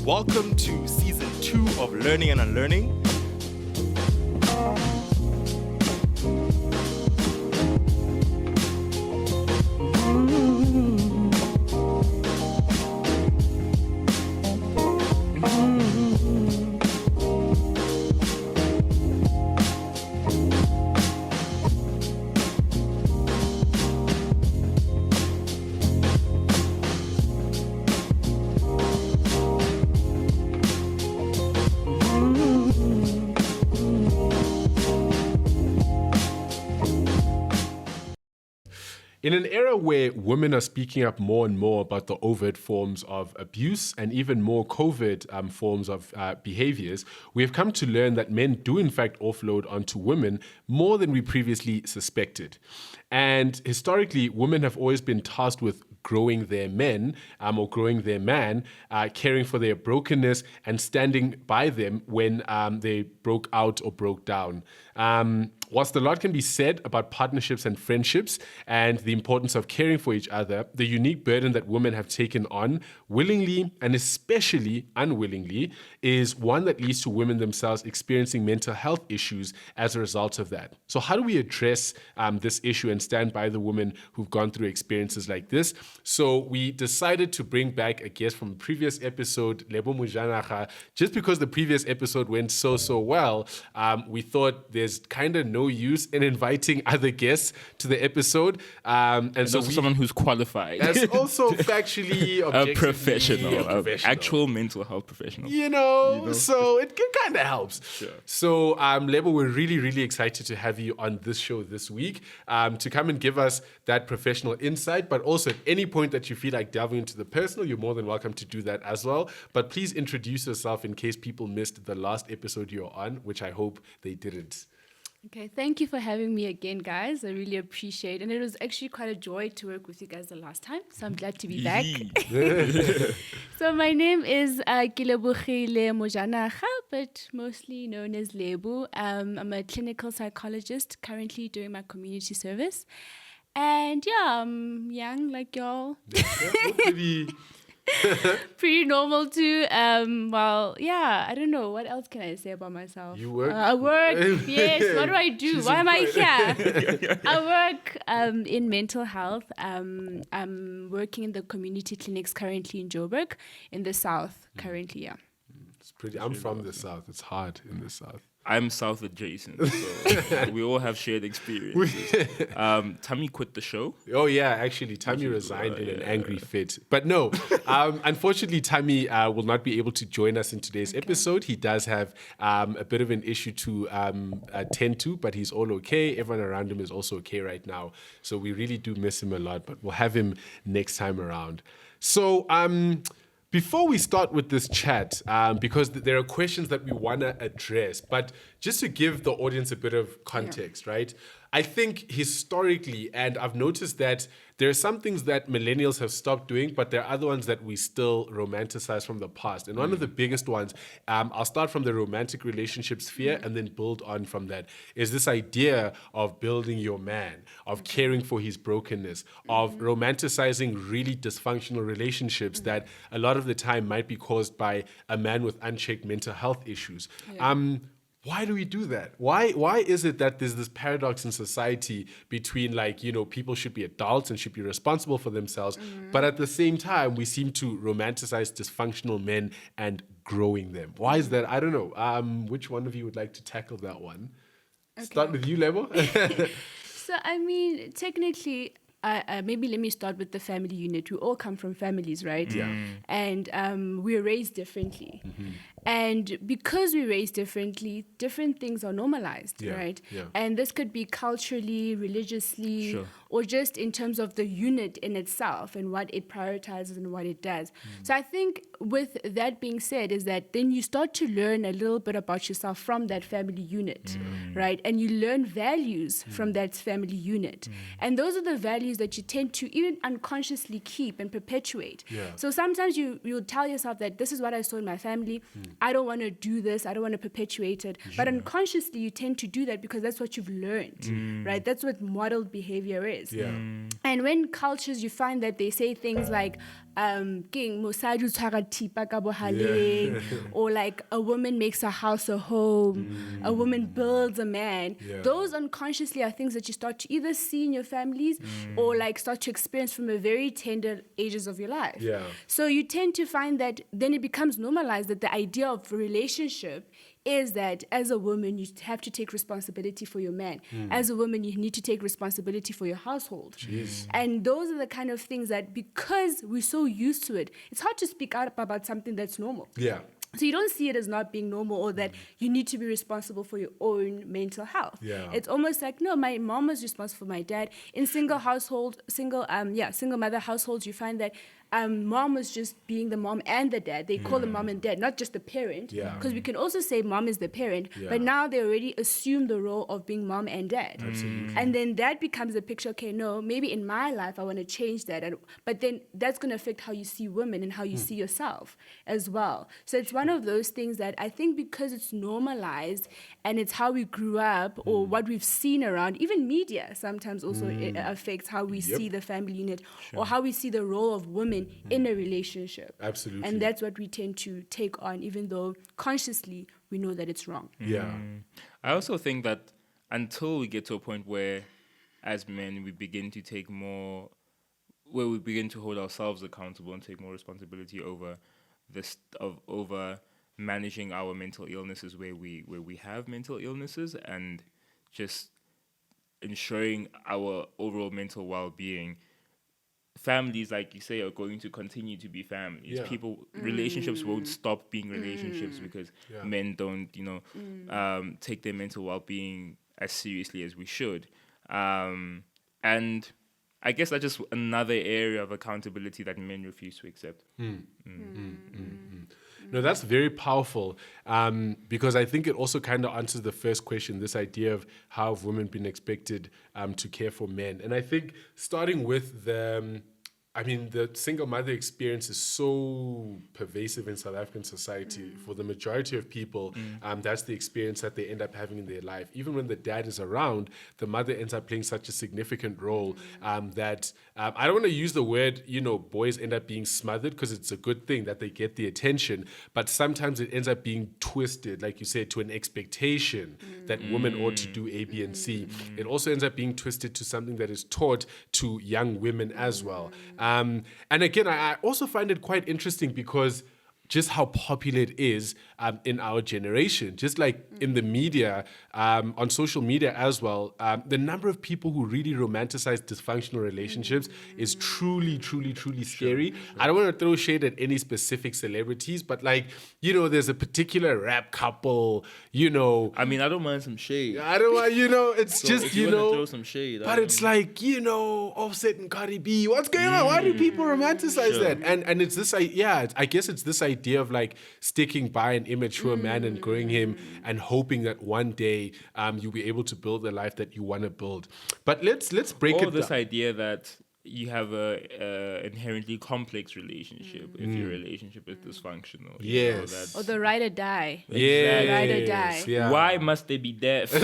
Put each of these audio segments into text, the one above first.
Welcome to Season 2 of Learning and Unlearning. In an era where women are speaking up more and more about the overt forms of abuse and even more covert forms of behaviors, we have come to learn that men do in fact offload onto women more than we previously suspected. And historically, women have always been tasked with growing their men or growing their man, caring for their brokenness and standing by them when they broke out or broke down. Whilst a lot can be said about partnerships and friendships and the importance of caring for each other, the unique burden that women have taken on willingly and especially unwillingly is one that leads to women themselves experiencing mental health issues as a result of that. So how do we address this issue and stand by the women who've gone through experiences like this? So we decided to bring back a guest from a previous episode, Kelebogile Mojanaga. Just because the previous episode went so well, we thought there's kind of no use in inviting other guests to the episode. And so someone who's qualified. That's also factually a professional, actual mental health professional. You know? So it kind of helps. Sure. So, Lebo, we're really excited to have you on this show this week to come and give us that professional insight, but also at any point that you feel like delving into the personal, you're more than welcome to do that as well. But please introduce yourself in case people missed the last episode you're on, which I hope they didn't. Okay, thank you for having me again, guys. I really appreciate it. And it was actually quite a joy to work with you guys the last time, so I'm glad to be back. So my name is Kelebogile Mojanaga, but mostly known as Lebu. I'm a clinical psychologist currently doing my community service. And yeah, I'm young like y'all. Pretty normal too. Well, yeah, I don't know. What else can I say about myself? You work? I work, yes. What do I do? She's Why am I here? I work in mental health. I'm working in the community clinics currently in Joburg, in the south currently, yeah. It's pretty. I'm from the south. It's hard in the south. I'm South adjacent, so we all have shared experiences. Tammy quit the show. Oh yeah, actually, Tammy resigned in an angry fit. But no, unfortunately, Tammy will not be able to join us in today's episode. He does have a bit of an issue to attend to, but he's all okay. Everyone around him is also okay right now. So we really do miss him a lot, but we'll have him next time around. So, before we start with this chat, because there are questions that we want to address, but just to give the audience a bit of context, right? I think historically, and I've noticed that there are some things that millennials have stopped doing, but there are other ones that we still romanticize from the past. And one of the biggest ones, I'll start from the romantic relationship sphere and then build on from that, is this idea of building your man, of caring for his brokenness, of romanticizing really dysfunctional relationships that a lot of the time might be caused by a man with unchecked mental health issues. Why do we do that? Why is it that there's this paradox in society between, like, you know, people should be adults and should be responsible for themselves, but at the same time we seem to romanticize dysfunctional men and growing them? Why is that? I don't know. Which one of you would like to tackle that one? Okay. Start with you, Lebo. So I mean, technically, maybe let me start with the family unit. We all come from families, right? Yeah. And we're raised differently. And because we're raised differently, different things are normalized, right? Yeah. And this could be culturally, religiously, or just in terms of the unit in itself and what it prioritizes and what it does. So I think with that being said is that then you start to learn a little bit about yourself from that family unit, right? And you learn values from that family unit. And those are the values that you tend to even unconsciously keep and perpetuate. So sometimes you'll tell yourself that this is what I saw in my family. I don't want to do this, I don't want to perpetuate it. But unconsciously, you tend to do that because that's what you've learned, right? That's what modeled behavior is. Yeah. And when cultures, you find that they say things like, "King mosadi o tshwara thipa ka bohaleng," or like a woman makes a house a home, a woman builds a man. Yeah. Those unconsciously are things that you start to either see in your families or like start to experience from a very tender ages of your life. Yeah. So you tend to find that then it becomes normalized that the idea of a relationship is that as a woman, you have to take responsibility for your man. As a woman, you need to take responsibility for your household. And those are the kind of things that, because we're so used to it, it's hard to speak out about something that's normal. Yeah. So you don't see it as not being normal or that you need to be responsible for your own mental health. Yeah. It's almost like, no, my mom was responsible for my dad. In single mother households, you find that mom was just being the mom and the dad. They call them mom and dad, not just the parent. Yeah. Because we can also say mom is the parent, but now they already assume the role of being mom and dad. Absolutely. And then that becomes a picture, okay, no, maybe in my life I want to change that. But then that's going to affect how you see women and how you see yourself as well. So it's one of those things that I think because it's normalized and it's how we grew up or what we've seen around, even media sometimes also it affects how we see the family unit or how we see the role of women in a relationship. Absolutely. And that's what we tend to take on, even though consciously we know that it's wrong. Yeah. I also think that until we get to a point where, as men, we begin to take more, where we begin to hold ourselves accountable and take more responsibility over over managing our mental illnesses where we have mental illnesses and just ensuring our overall mental well-being. Families, like you say, are going to continue to be families. Yeah. Relationships won't stop being relationships because men don't, take their mental well-being as seriously as we should. And I guess that's just another area of accountability that men refuse to accept. No, that's very powerful because I think it also kind of answers the first question, this idea of how have women been expected to care for men. And I think starting with the single mother experience is so pervasive in South African society. For the majority of people, that's the experience that they end up having in their life. Even when the dad is around, the mother ends up playing such a significant role that I don't want to use the word, boys end up being smothered because it's a good thing that they get the attention, but sometimes it ends up being twisted, like you said, to an expectation that women ought to do A, B, and C. It also ends up being twisted to something that is taught to young women as well. And again, I also find it quite interesting because just how popular it is in our generation, just like in the media, on social media as well, the number of people who really romanticize dysfunctional relationships is truly, truly, truly scary. I don't want to throw shade at any specific celebrities, but there's a particular rap couple, I mean, I don't mind some shade. I don't want, it's So just, if you wanna throw some shade, but it's like, Offset and Cardi B, what's going on? Why do people romanticize that? And it's this, I guess it's this idea of like sticking by an immature man and growing him and hoping that one day you'll be able to build the life that you want to build. But let's break it down. This idea that you have a inherently complex relationship if your relationship is dysfunctional. Yes. Or the ride or die. Yes. Ride or die. Yeah. Why must they be deaf?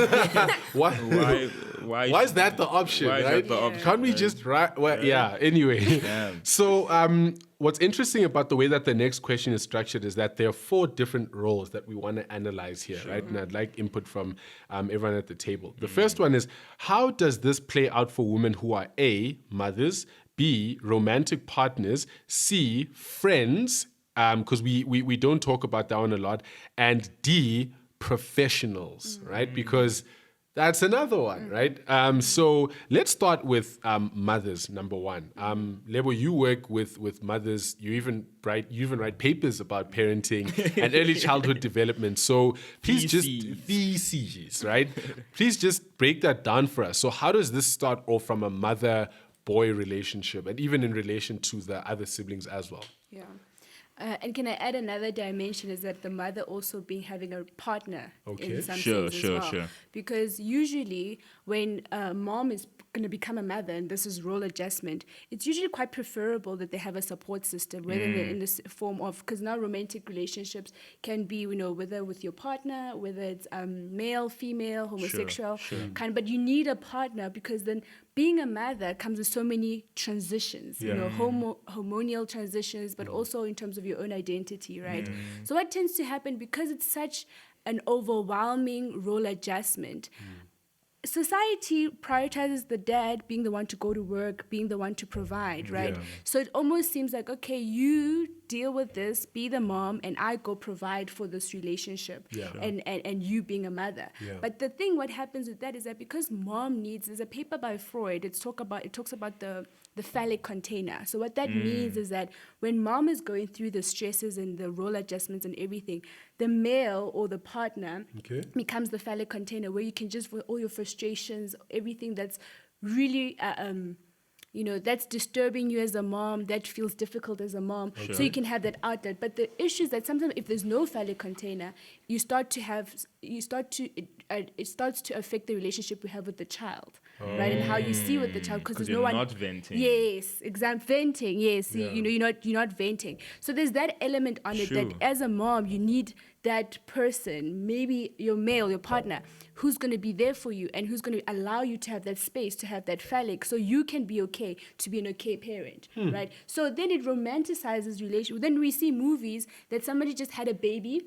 Why is that the option, why is right? that the option, Can't we right? just write? Well, anyway. Damn. So what's interesting about the way that the next question is structured is that there are 4 different roles that we want to analyze here, right? And I'd like input from everyone at the table. The first one is, how does this play out for women who are A, mothers, B, romantic partners, C, friends, because we don't talk about that one a lot, and D, professionals, right? Because that's another one, right? So let's start with mothers, number one. Lebo, you work with mothers. You even write papers about parenting and early childhood development. So please just VCs, right? Please just break that down for us. So how does this start off from a mother-boy relationship, and even in relation to the other siblings as well? Yeah. And can I add another dimension is that the mother also having a partner in some Sure, sense sure, as well. sure. Because usually when a mom is going to become a mother, and this is role adjustment, it's usually quite preferable that they have a support system, whether they're in this form of, because now romantic relationships can be, you know, whether with your partner, whether it's male, female, homosexual, but you need a partner because then being a mother comes with so many transitions, you know, hormonal transitions, but also in terms of your own identity, right? So what tends to happen, because it's such an overwhelming role adjustment, society prioritizes the dad being the one to go to work, being the one to provide, right? Yeah. So it almost seems like, okay, you deal with this, be the mom, and I go provide for this relationship, and you being a mother. Yeah. But the thing, what happens with that is that because mom needs, there's a paper by Freud, it talks about the phallic container. So what that means is that when mom is going through the stresses and the role adjustments and everything, the male or the partner becomes the phallic container where you can just, for all your frustrations, everything that's really you know, that's disturbing you as a mom, that feels difficult as a mom, so you can have that outlet. But the issue is that sometimes if there's no phallic container, it starts to affect the relationship we have with the child, right? And how you see with the child, because there's no one. Not venting. Yes, venting. Yes, you know, you're not venting. So there's that element on it that as a mom, you need that person, maybe your male, your partner, who's going to be there for you and who's going to allow you to have that space, to have that phallic, so you can be okay, to be an okay parent, right? So then it romanticizes relationship. Then we see movies that somebody just had a baby,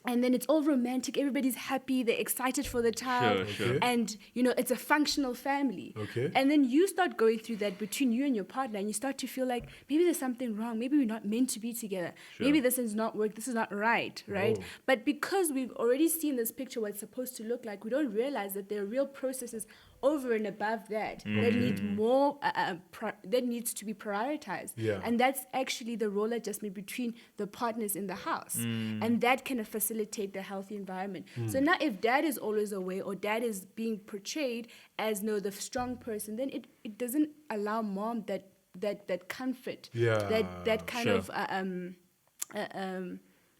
and then it's all romantic. Everybody's happy. They're excited for the child, and you know it's a functional family. And then you start going through that between you and your partner, and you start to feel like maybe there's something wrong. Maybe we're not meant to be together. Maybe this is not work. This is not right, right? But because we've already seen this picture, what it's supposed to look like, we don't realize that there are real processes over and above that that need more that needs to be prioritized, and that's actually the role adjustment between the partners in the house, and that can facilitate the healthy environment. So now if dad is always away, or dad is being portrayed as the strong person, then it doesn't allow mom that comfort, that kind of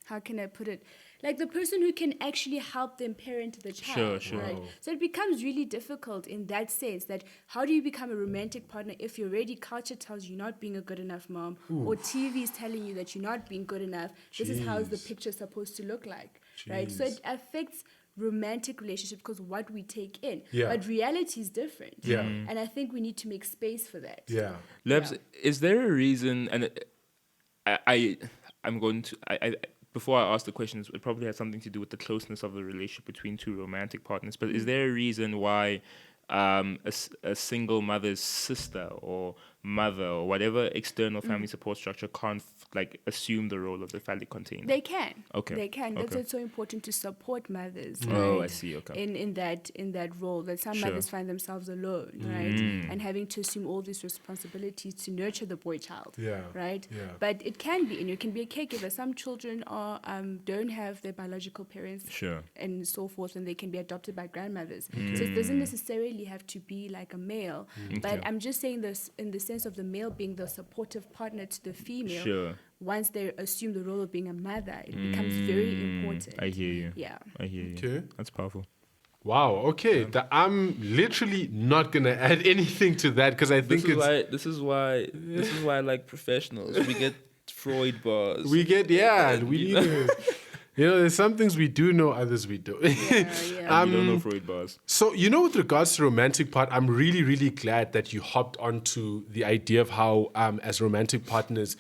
how can I put it? Like the person who can actually help them parent the child, right? So it becomes really difficult in that sense, that how do you become a romantic partner if already culture tells you you're not being a good enough mom, or TV is telling you that you're not being good enough. This is how the picture supposed to look like, right? So it affects romantic relationships because what we take in, but reality is different, and I think we need to make space for that. Lebs, is there a reason? And I'm going to before I ask the questions, it probably has something to do with the closeness of the relationship between two romantic partners. But is there a reason why a single mother's sister or mother or whatever external family support structure can't assume the role of the phallic container? They can. Okay. They can. That's why it's so important to support mothers. Oh, right? I see. Okay. In that role, that some mothers find themselves alone, right, and having to assume all these responsibilities to nurture the boy child, right? But it can be, and you can be a caregiver. Some children are don't have their biological parents, and so forth, and they can be adopted by grandmothers. So it doesn't necessarily have to be like a male. But I'm just saying this in the sense of the male being the supportive partner to the female. Once they assume the role of being a mother, it becomes very important. I hear you. Yeah. I hear you. Okay. That's powerful. Wow. Okay. I'm literally not gonna add anything to that because I think this is why I like professionals. We get Freud bars. We get we need to. There's some things we do know, others we don't. You don't know Freud bars. So, with regards to romantic part, I'm really, really glad that you hopped onto the idea of how, as romantic partners,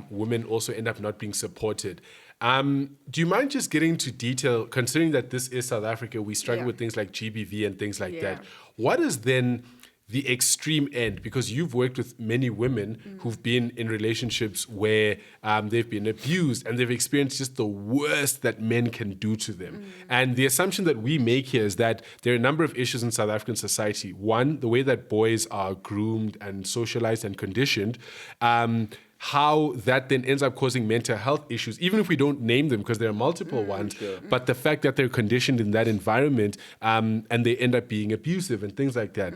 women also end up not being supported. Do you mind just getting into detail, considering that this is South Africa, we struggle with things like GBV and things like that. What is then the extreme end? Because you've worked with many women who've been in relationships where they've been abused and they've experienced just the worst that men can do to them. And the assumption that we make here is that there are a number of issues in South African society. One, the way that boys are groomed and socialized and conditioned, how that then ends up causing mental health issues, even if we don't name them because there are multiple ones, but the fact that they're conditioned in that environment and they end up being abusive and things like that.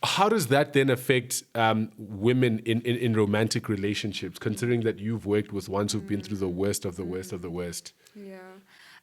How does that then affect women in romantic relationships, considering that you've worked with ones who've been through the worst of the worst of the worst? Yeah.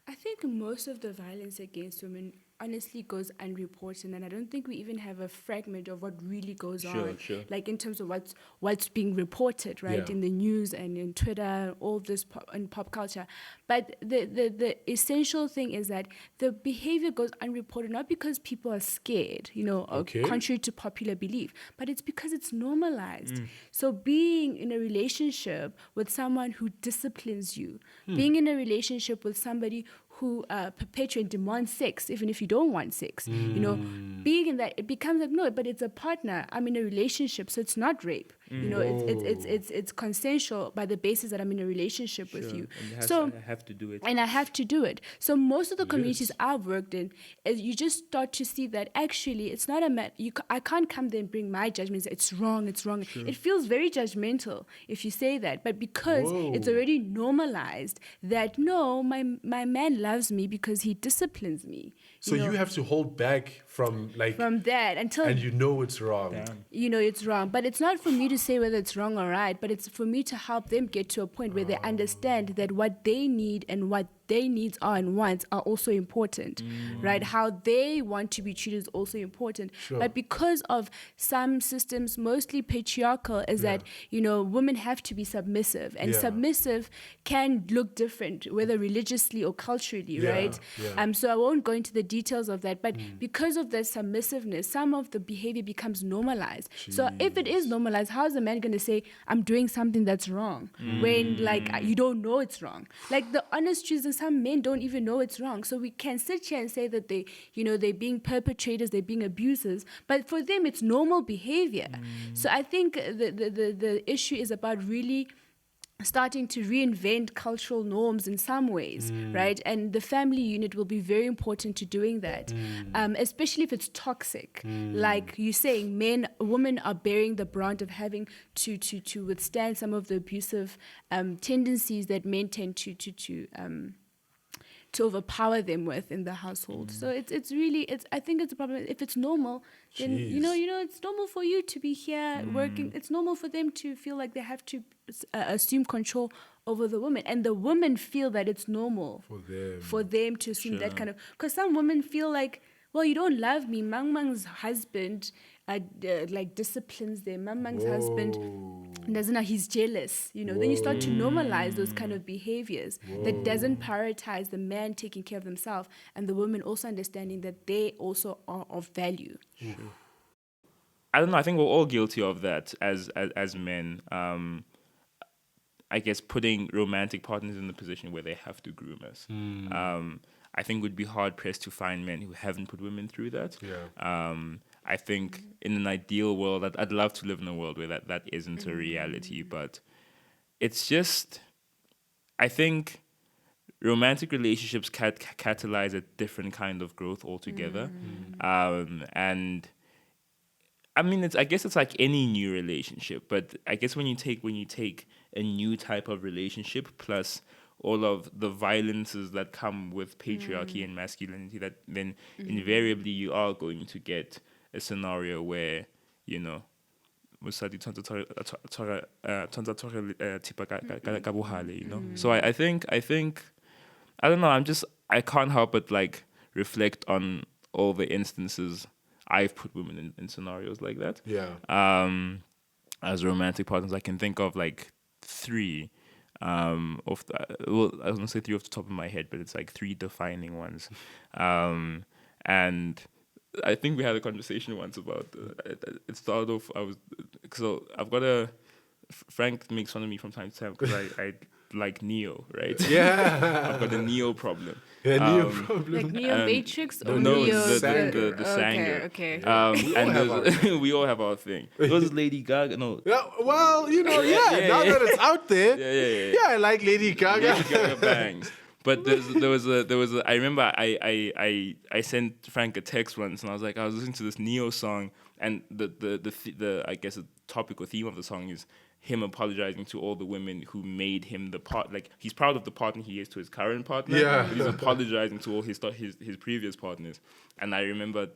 I think most of the violence against women honestly goes unreported, and I don't think we even have a fragment of what really goes on. Sure. Like in terms of what's being reported, right, Yeah. in the news and in Twitter, all this in pop culture. But the essential thing is that the behavior goes unreported, not because people are scared, Okay. contrary to popular belief, but it's because it's normalized. So being in a relationship with someone who disciplines you, being in a relationship with somebody who perpetuate demand sex, even if you don't want sex, being in that, it becomes like, no, but it's a partner. I'm in a relationship, so it's not rape. It's consensual by the basis that I'm in a relationship with you. And I have to do it. And I have to do it. So most of the communities I've worked in, you just start to see that actually it's not a matter. I can't come there and bring my judgments. It's wrong. It's wrong. It feels very judgmental if you say that, but because it's already normalized that no, my man loves me because he disciplines me. So you have to hold back from that until and it's wrong. it's wrong. But it's not for me to say whether it's wrong or right, but it's for me to help them get to a point where they understand that what they need and what their needs are and wants are also important, right? How they want to be treated is also important. Sure. But because of some systems, mostly patriarchal, is that, women have to be submissive. And submissive can look different, whether religiously or culturally, right? Yeah. So I won't go into the details of that. But because of the submissiveness, some of the behavior becomes normalized. So if it is normalized, how is a man going to say, I'm doing something that's wrong? When, you don't know it's wrong. Like, the honest truth is some men don't even know it's wrong. So we can sit here and say that they're being perpetrators, they're being abusers, but for them it's normal behavior. So I think the issue is about really starting to reinvent cultural norms in some ways, right? And the family unit will be very important to doing that, especially if it's toxic. Like you're saying, women are bearing the brunt of having to withstand some of the abusive tendencies that men tend to overpower them with in the household. So I think it's a problem. If it's normal, then it's normal for you to be here working. It's normal for them to feel like they have to assume control over the woman, and the women feel that it's normal for them to assume that kind of. Because some women feel like, well, you don't love me. Mang Mang's husband disciplines them. Mang Mang's husband doesn't know, he's jealous. Then you start to normalize those kind of behaviors that doesn't prioritize the man taking care of themselves and the woman also understanding that they also are of value. I don't know. I think we're all guilty of that as men. I guess putting romantic partners in the position where they have to groom us. I think would be hard pressed to find men who haven't put women through that. I think in an ideal world, I'd love to live in a world where that isn't a reality, but it's just, I think romantic relationships catalyze a different kind of growth altogether. And I mean, I guess it's like any new relationship, but I guess when you take a new type of relationship plus all of the violences that come with patriarchy and masculinity, that then invariably you are going to get a scenario where, so I think I don't know, I can't help but reflect on all the instances I've put women in scenarios like that. As romantic partners, I can think of three. I was gonna say three off the top of my head, but it's three defining ones. And I think we had a conversation once about it started off. Frank makes fun of me from time to time because I like Neo, right? Yeah. I've got a Neo problem. Yeah, Neo problem. Like Neo Matrix or No, Neo the Sanger. Okay. We all have our thing. It was Lady Gaga. No. Yeah, well, now that it's out there. Yeah, I like Lady Gaga. Lady Gaga bangs. But there was a. I remember I sent Frank a text once, and I was listening to this Neo song, and the I guess the topic or theme of the song is him apologizing to all the women who made him the part. He's proud of the partner he is to his current partner. Yeah. But he's apologizing to all his previous partners. And I remember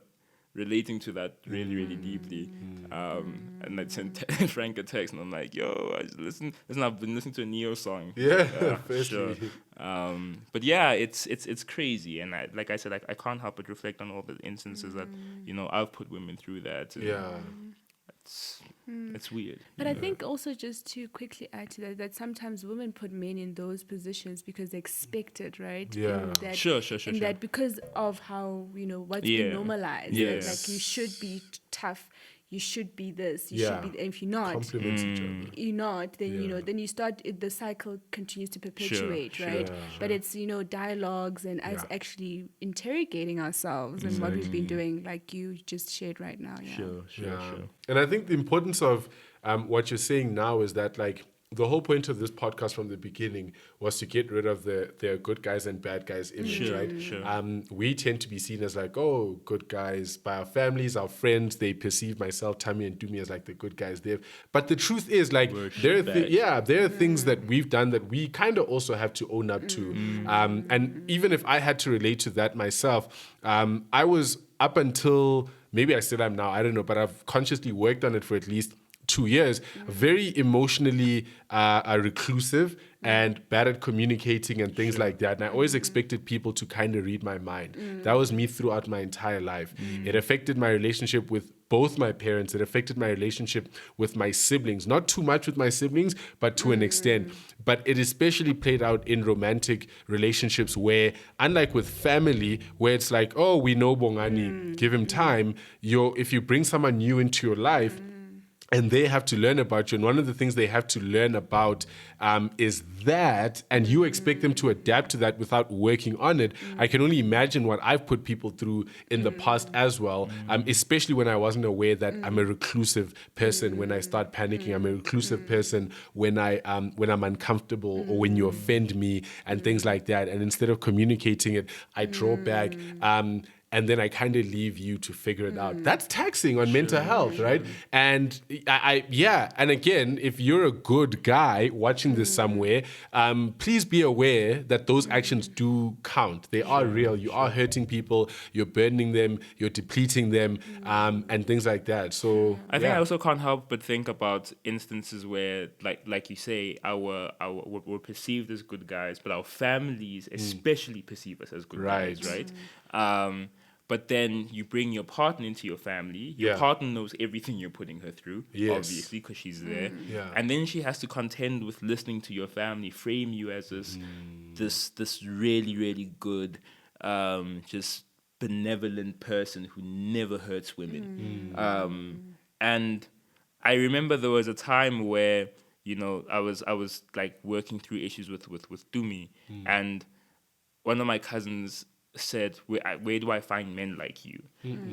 relating to that really, really deeply. And I sent Frank a text, and I'm like, "Yo, listen, I've been listening to a Neo song." Yeah, Sure. But yeah, it's crazy, and like I said, I can't help but reflect on all the instances that I've put women through that. And it's weird. But I think also just to quickly add to that sometimes women put men in those positions because they expect it, right? Yeah. Sure. That because of how, what's been normalized. Yes. Like you should be tough, you should be this, you Yeah. should be, and if you're not, Compliments each other. you're not, then, then you start, the cycle continues to perpetuate, right? Sure. But it's, dialogues and us actually interrogating ourselves and what we've been doing, like you just shared right now. Yeah. Sure. And I think the importance of what you're saying now is that, like, the whole point of this podcast from the beginning was to get rid of the good guys and bad guys image, right? Sure. We tend to be seen as like, oh, good guys by our families, our friends. They perceive myself, Tammy, and Dumi as like the good guys there. But the truth is, like, there are things that we've done that we kind of also have to own up to. And even if I had to relate to that myself, I was up until, maybe I still am now, I don't know, but I've consciously worked on it for at least 2 years, very emotionally reclusive and bad at communicating and things like that. And I always expected people to kind of read my mind. That was me throughout my entire life. It affected my relationship with both my parents. It affected my relationship with my siblings. Not too much with my siblings, but to an extent. But it especially played out in romantic relationships where, unlike with family, where it's like, oh, we know Bongani, give him time. If you bring someone new into your life, and they have to learn about you. And one of the things they have to learn about is that, and you expect them to adapt to that without working on it. I can only imagine what I've put people through in the past as well, especially when I wasn't aware that I'm a reclusive person. When I start panicking, I'm a reclusive person when I'm uncomfortable or when you offend me and things like that. And instead of communicating it, I draw back. And then I kind of leave you to figure it out. That's taxing on mental health, right? And and again, if you're a good guy watching this somewhere, please be aware that those actions do count. They are real. You are hurting people, you're burdening them, you're depleting them, and things like that. So I think I also can't help but think about instances where, like you say, we're perceived as good guys, but our families especially perceive us as good guys, right? But then you bring your partner into your family. Your partner knows everything you're putting her through, obviously, because she's there. And then she has to contend with listening to your family frame you as this really, really good, just benevolent person who never hurts women. And I remember there was a time where, I was like working through issues with Dumi, and one of my cousins said, where do I find men like you?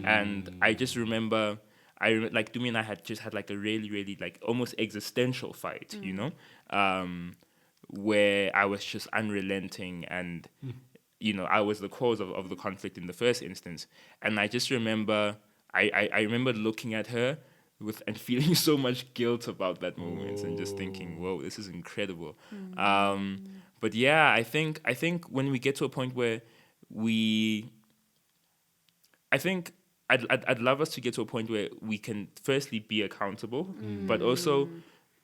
And I just remember, like Dumi and I had just had like a really, really like almost existential fight, where I was just unrelenting and, I was the cause of the conflict in the first instance. And I just remember, I remember looking at her and feeling so much guilt about that moment and just thinking, whoa, this is incredible. But yeah, I think when we get to a point where I'd love us to get to a point where we can firstly be accountable, but also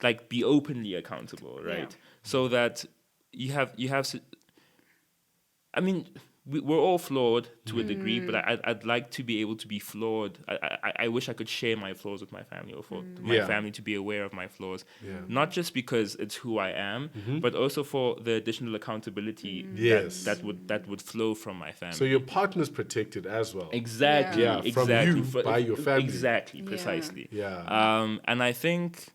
like be openly accountable, right? So that you have. I mean, we're all flawed to a degree, but I'd like to be able to be flawed. I wish I could share my flaws with my family, or for my family to be aware of my flaws. Not just because it's who I am, but also for the additional accountability that would flow from my family. So your partner's protected as well. Exactly. From exactly. you, by your family. Exactly, precisely. Yeah. And I think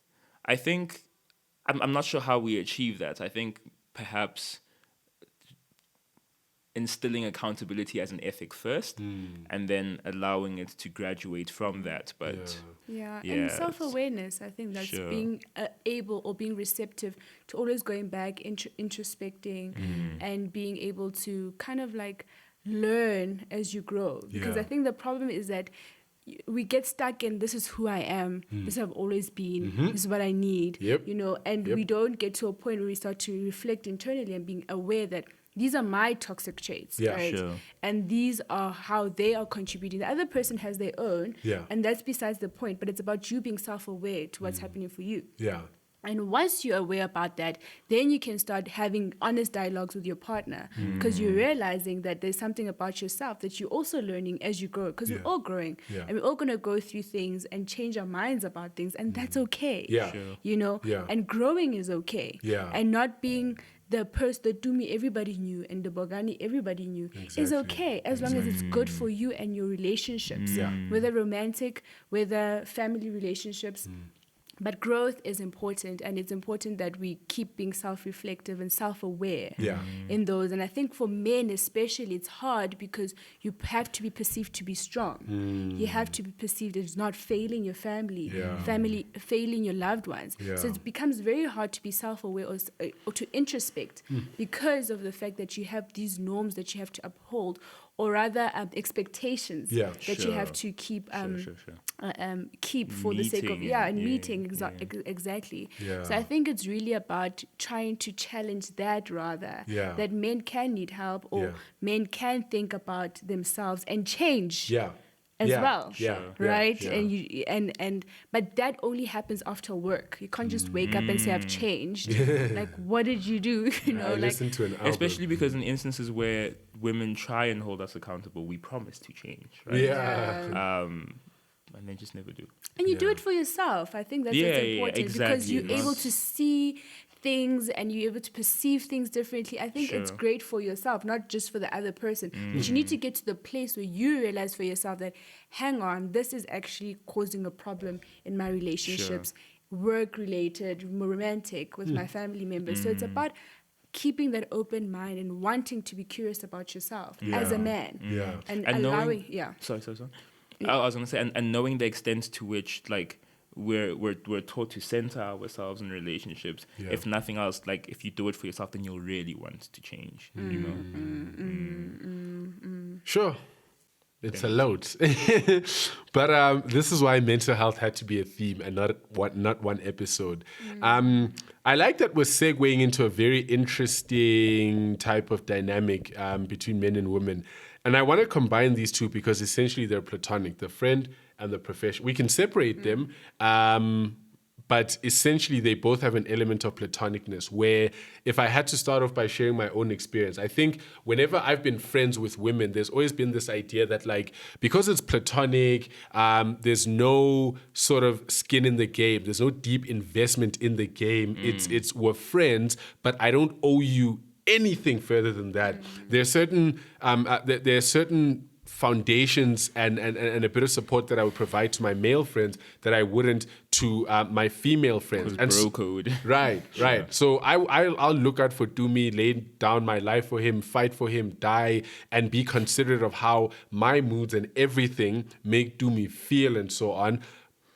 I'm not sure how we achieve that. I think perhaps instilling accountability as an ethic first, and then allowing it to graduate from that. But and self-awareness, I think that's being able or being receptive to always going back, introspecting, and being able to kind of like learn as you grow. Because I think the problem is that we get stuck in this is who I am, this I've always been, this is what I need, Yep. you know, and we don't get to a point where we start to reflect internally and being aware that these are my toxic traits, Yeah, right? sure. And these are how they are contributing. The other person has their own, Yeah. and that's besides the point, but it's about you being self-aware to what's happening for you. Yeah. And once you're aware about that, then you can start having honest dialogues with your partner because you're realizing that there's something about yourself that you're also learning as you grow because Yeah. we're all growing Yeah. and we're all going to go through things and change our minds about things. And that's okay. Yeah. Sure. You know, Yeah. and growing is okay. Yeah. And not being the person, the Dumi everybody knew and the Bogani everybody knew is Exactly. okay as long as it's good for you and your relationships, Yeah. whether romantic, whether family relationships. But growth is important, and it's important that we keep being self-reflective and self-aware Yeah. in those. And I think for men especially, it's hard because you have to be perceived to be strong. You have to be perceived as not failing your family, Yeah. failing your loved ones. Yeah. So it becomes very hard to be self-aware or to introspect because of the fact that you have these norms that you have to uphold, or rather expectations Yeah. that you have to keep keep for the sake of meeting exactly. Yeah. So I think it's really about trying to challenge that rather Yeah. that men can need help or Yeah. men can think about themselves and change Yeah. as Yeah. well, Yeah. right? Yeah. And you and but that only happens after work. You can't just wake up and say I've changed. Like, what did you do? You know, I like listened to an album. Especially because in instances where women try and hold us accountable, we promise to change, right? Yeah. And they just never do. and you do Yeah. it for yourself. I think that's Yeah, what's yeah, important because exactly. you're Not- able to see things and you're able to perceive things differently. I think it's Sure. great for yourself, not just for the other person. But you need to get to the place where you realize for yourself that, hang on, this is actually causing a problem in my relationships, work related, romantic, with my family members. So it's about keeping that open mind and wanting to be curious about yourself as a man. Yeah. And And allowing, knowing, sorry. I was gonna say, and knowing the extent to which like we're taught to center ourselves in relationships. Yeah. If nothing else, like if you do it for yourself, then you'll really want to change. You know. Sure. It's a load. But this is why mental health had to be a theme and not one episode. I like that we're segueing into a very interesting type of dynamic between men and women. And I want to combine these two because essentially they're platonic, the friend and the profession. We can separate them, but essentially they both have an element of platonicness where if I had to start off by sharing my own experience, I think whenever I've been friends with women, there's always been this idea that like, because it's platonic, there's no sort of skin in the game. There's no deep investment in the game. It's we're friends, but I don't owe you anything further than that. There are certain foundations and a bit of support that I would provide to my male friends that I wouldn't to my female friends. Because And bro code. Right. So I'll look out for Dumi, lay down my life for him, fight for him, die, and be considerate of how my moods and everything make Dumi feel and so on.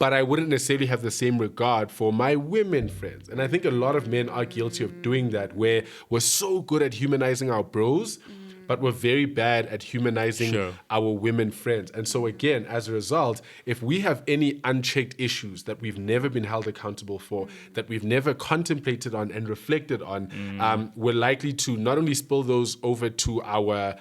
But I wouldn't necessarily have the same regard for my women friends. And I think a lot of men are guilty of doing that, where we're so good at humanizing our bros, but we're very bad at humanizing our women friends. And so again, as a result, if we have any unchecked issues that we've never been held accountable for, that we've never contemplated on and reflected on, we're likely to not only spill those over to our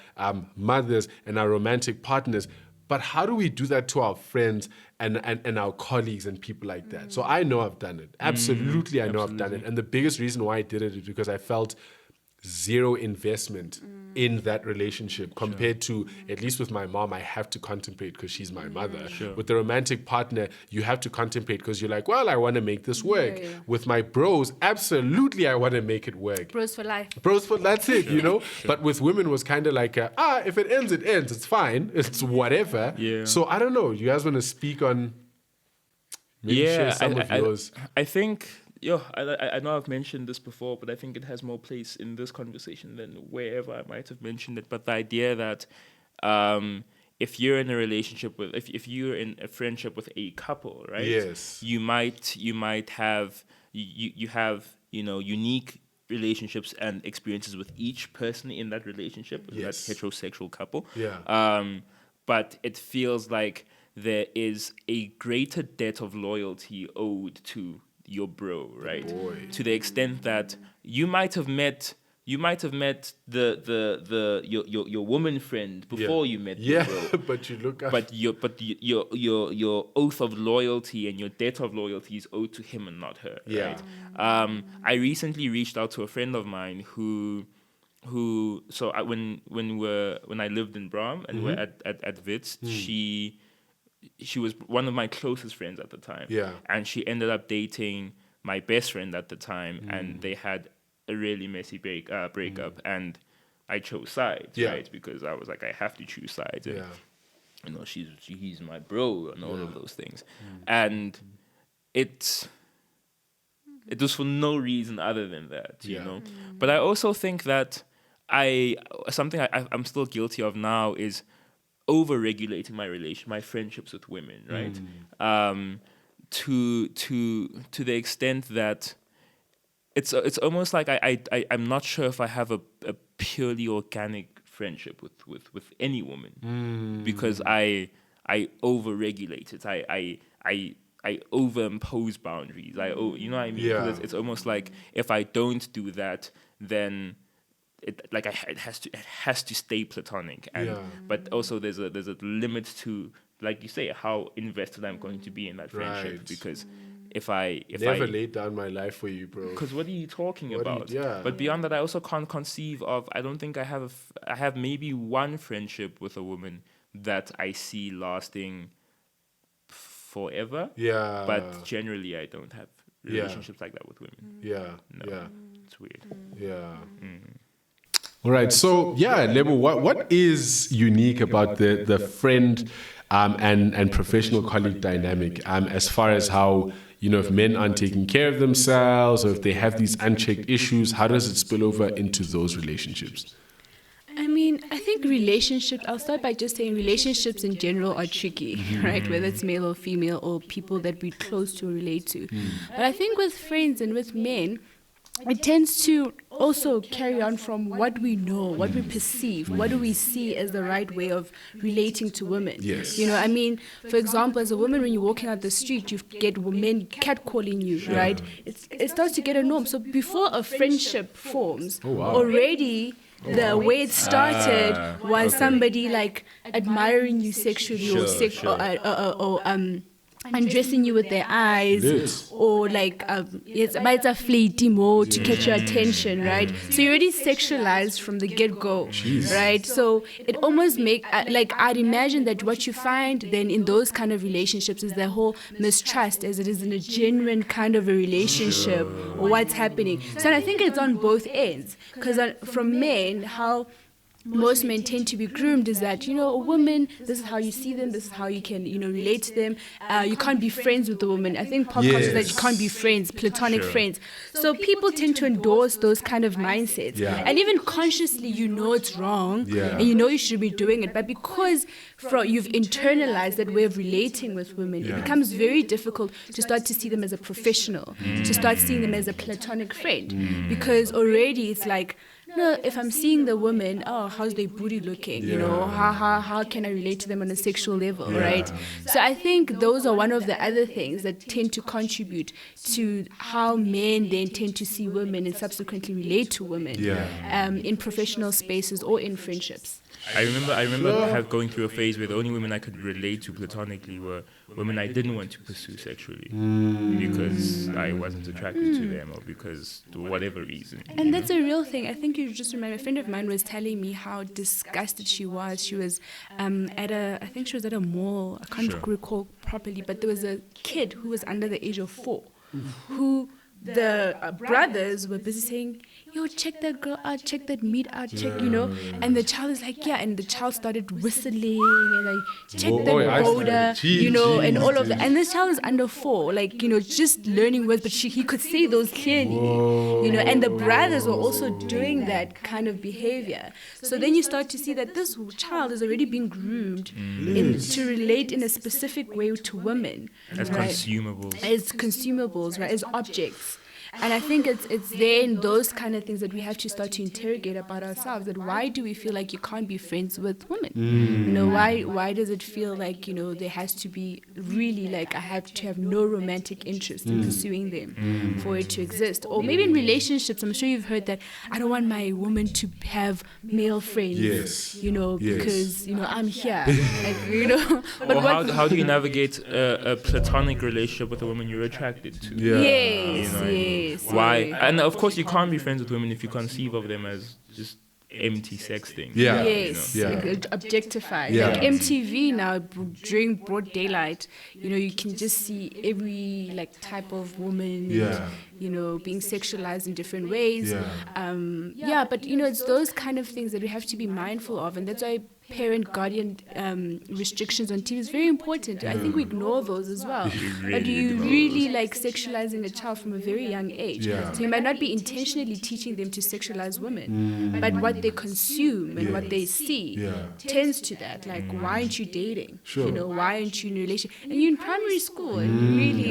mothers and our romantic partners, but how do we do that to our friends and our colleagues and people like that? So I know I've done it. Absolutely, I know I've done it. And the biggest reason why I did it is because I felt zero investment in that relationship compared to, at least with my mom, I have to contemplate because she's my mother. With the romantic partner, you have to contemplate because you're like, well, I want to make this work. Yeah. With my bros, absolutely, I want to make it work. bros for life. That's it, you know? But with women was kind of like, if it ends, it ends. It's fine. It's whatever. Yeah. So I don't know. You guys want to speak on, maybe share some of yours? I think, I know I've mentioned this before, but I think it has more place in this conversation than wherever I might have mentioned it. But the idea that if you're in a relationship with, if you're in a friendship with a couple, right? Yes. You might have you have unique relationships and experiences with each person in that relationship, in that Yes. heterosexual couple. Yeah. But it feels like there is a greater debt of loyalty owed to your bro, right? To the extent that you might have met your woman friend before you met the bro. But you look up. But your oath of loyalty and your debt of loyalty is owed to him and not her. Yeah. Right? I recently reached out to a friend of mine who when I lived in Bram and we're at Wits, she was one of my closest friends at the time. Yeah. And she ended up dating my best friend at the time, and they had a really messy breakup, and I chose sides, right? Because I was like, I have to choose sides. And, you know, he's my bro and all of those things. And it was for no reason other than that, you know. But I also think that something I'm still guilty of now is over-regulating my friendships with women, right? To the extent that it's almost like I'm not sure if I have a purely organic friendship with any woman, because I over-regulate it. I over-impose boundaries. You know what I mean? Yeah. It's almost like if I don't do that, then it has to stay platonic. And but also there's a limit to, like you say, how invested I'm going to be in that friendship. Right. Because if I Never laid down my life for you, bro. because what are you talking about? Yeah. But beyond that, I also can't conceive of. I don't think I have maybe one friendship with a woman that I see lasting forever. Yeah. But generally, I don't have relationships like that with women. Yeah. No. Yeah. It's weird. Yeah. All right. So Lebo, what is unique about the friend and professional colleague dynamic as far as how, you know, if men aren't taking care of themselves or if they have these unchecked issues, how does it spill over into those relationships? I mean, I think relationships, I'll start by just saying relationships in general are tricky, right? Whether it's male or female or people that we're close to or relate to. But I think with friends and with men, it tends to also carry on from what we know, what we perceive, what do we see as the right way of relating to women. Yes. You know, I mean, for example, as a woman, when you're walking out the street, you get men catcalling you, right? It starts to get a norm. So before a friendship forms, already the way it started was somebody like admiring you sexually or undressing you with their eyes, or like it's a fleety more to catch your attention, right? So you're already sexualized from the get-go, right? So it almost I'd imagine that what you find then in those kind of relationships is the whole mistrust, as it is in a genuine kind of a relationship or what's happening. So I think it's on both ends, because from men, how most men tend to be groomed is that, you know, a woman, this is how you see them, this is how you can, you know, relate to them. You can't be friends with the woman. I think pop culture is that you can't be friends, platonic friends. So people tend to endorse those kind of mindsets. And even consciously, you know it's wrong and you know you should be doing it. But because you've internalized that way of relating with women, it becomes very difficult to start to see them as a professional, to start seeing them as a platonic friend. Because already it's like, no, if I'm seeing the woman, how's their booty looking? You know, how can I relate to them on a sexual level, right? So I think those are one of the other things that tend to contribute to how men then tend to see women and subsequently relate to women in professional spaces or in friendships. I remember going through a phase where the only women I could relate to platonically were women I didn't want to pursue sexually because I wasn't attracted to them or because whatever reason. And that's a real thing. I think you just remember, a friend of mine was telling me how disgusted she was. She was at a mall. I can't recall properly, but there was a kid who was under the age of 4 who the brothers were busy saying, yo, check that girl out, check that meat out, check, you know. And the child is like, and the child started whistling and like, check that border, you know, and all of that. And this child is under 4, like, you know, just learning words, but he could see those clearly, you know. And the brothers were also doing that kind of behavior. So then you start to see that this child is already being groomed to relate in a specific way to women. As consumables. As consumables, right, as objects. And I think it's there in those kind of things that we have to start to interrogate about ourselves. That why do we feel like you can't be friends with women? You know, why does it feel like, you know, there has to be really like I have to have no romantic interest in pursuing them for it to exist? Or maybe in relationships, I'm sure you've heard that I don't want my woman to have male friends. Yes. You know, Yes. because, you know, I'm here. Like, you know. But Or how do you navigate a platonic relationship with a woman you're attracted to? Yeah. Yes, You know what I mean? yes. Why? yes. And of course, you can't be friends with women if you conceive of them as just empty sex things. Yeah. Yes, Yeah. like objectified. Yeah. Like MTV now during broad daylight, you know, you can just see every like type of woman, Yeah. you know, being sexualized in different ways. Yeah. But you know, it's those kind of things that we have to be mindful of, and that's why parent guardian restrictions on TV is very important. I think we ignore those as well. But you really like sexualizing a child from a very young age. Yeah. So you might not be intentionally teaching them to sexualize women, but what they consume and what they see Yeah. tends to that. Like, why aren't you dating? Sure. You know, why aren't you in a relationship? And you're in primary school, and